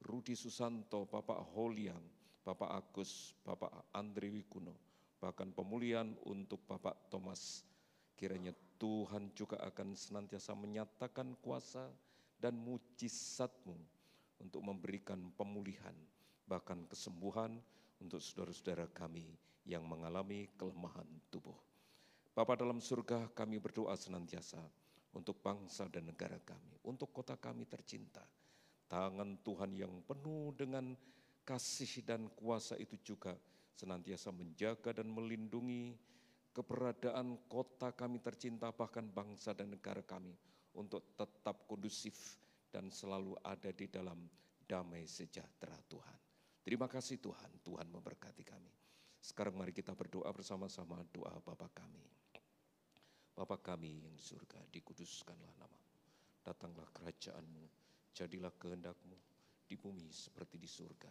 Rudi Susanto, Bapak Holiang, Bapak Agus, Bapak Andri Wikuno, bahkan pemulihan untuk Bapak Thomas. Kiranya Tuhan juga akan senantiasa menyatakan kuasa dan mujizat-Mu untuk memberikan pemulihan, bahkan kesembuhan untuk saudara-saudara kami yang mengalami kelemahan tubuh. Bapa dalam surga, kami berdoa senantiasa untuk bangsa dan negara kami, untuk kota kami tercinta. Tangan Tuhan yang penuh dengan kasih dan kuasa itu juga senantiasa menjaga dan melindungi keberadaan kota kami tercinta, bahkan bangsa dan negara kami, untuk tetap kondusif dan selalu ada di dalam damai sejahtera Tuhan. Terima kasih Tuhan, Tuhan memberkati kami. Sekarang mari kita berdoa bersama-sama doa Bapa kami. Bapa kami yang di surga, dikuduskanlah nama-Mu. Datanglah kerajaan-Mu, jadilah kehendak-Mu di bumi seperti di surga.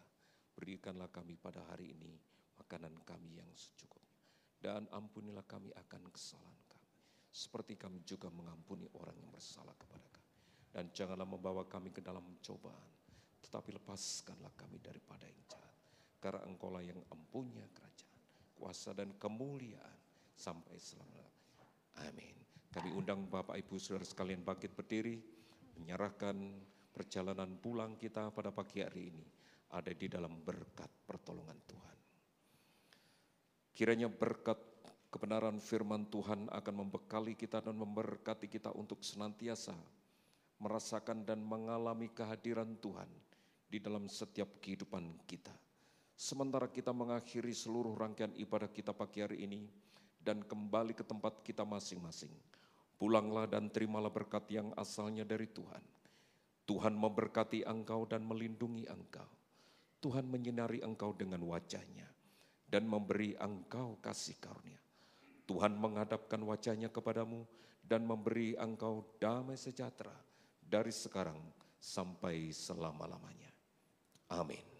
Berikanlah kami pada hari ini makanan kami yang secukupnya. Dan ampunilah kami akan kesalahan kami, seperti kami juga mengampuni orang yang bersalah kepada kami. Dan janganlah membawa kami ke dalam cobaan, tetapi lepaskanlah kami daripada yang jahat. Karena Engkau-lah yang empunya kerajaan, kuasa dan kemuliaan sampai selama-lamanya. Amin. Kami undang Bapak Ibu Saudara sekalian bangkit berdiri, menyerahkan perjalanan pulang kita pada pagi hari ini ada di dalam berkat pertolongan Tuhan. Kiranya berkat kebenaran firman Tuhan akan membekali kita dan memberkati kita untuk senantiasa merasakan dan mengalami kehadiran Tuhan di dalam setiap kehidupan kita. Sementara kita mengakhiri seluruh rangkaian ibadah kita pagi hari ini dan kembali ke tempat kita masing-masing, pulanglah dan terimalah berkat yang asalnya dari Tuhan. Tuhan memberkati engkau dan melindungi engkau. Tuhan menyinari engkau dengan wajah-Nya dan memberi engkau kasih karunia. Tuhan menghadapkan wajah-Nya kepadamu dan memberi engkau damai sejahtera dari sekarang sampai selama-lamanya. Amin.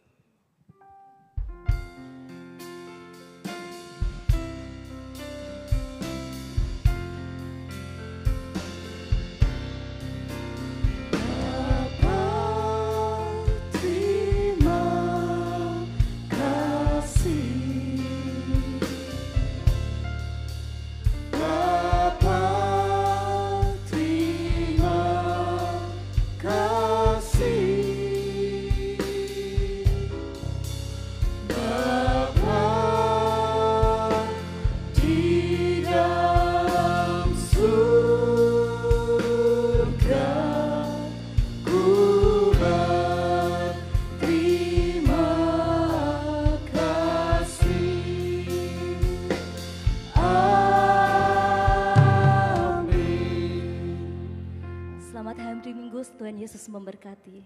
Selamat hari Minggu, Tuhan Yesus memberkati.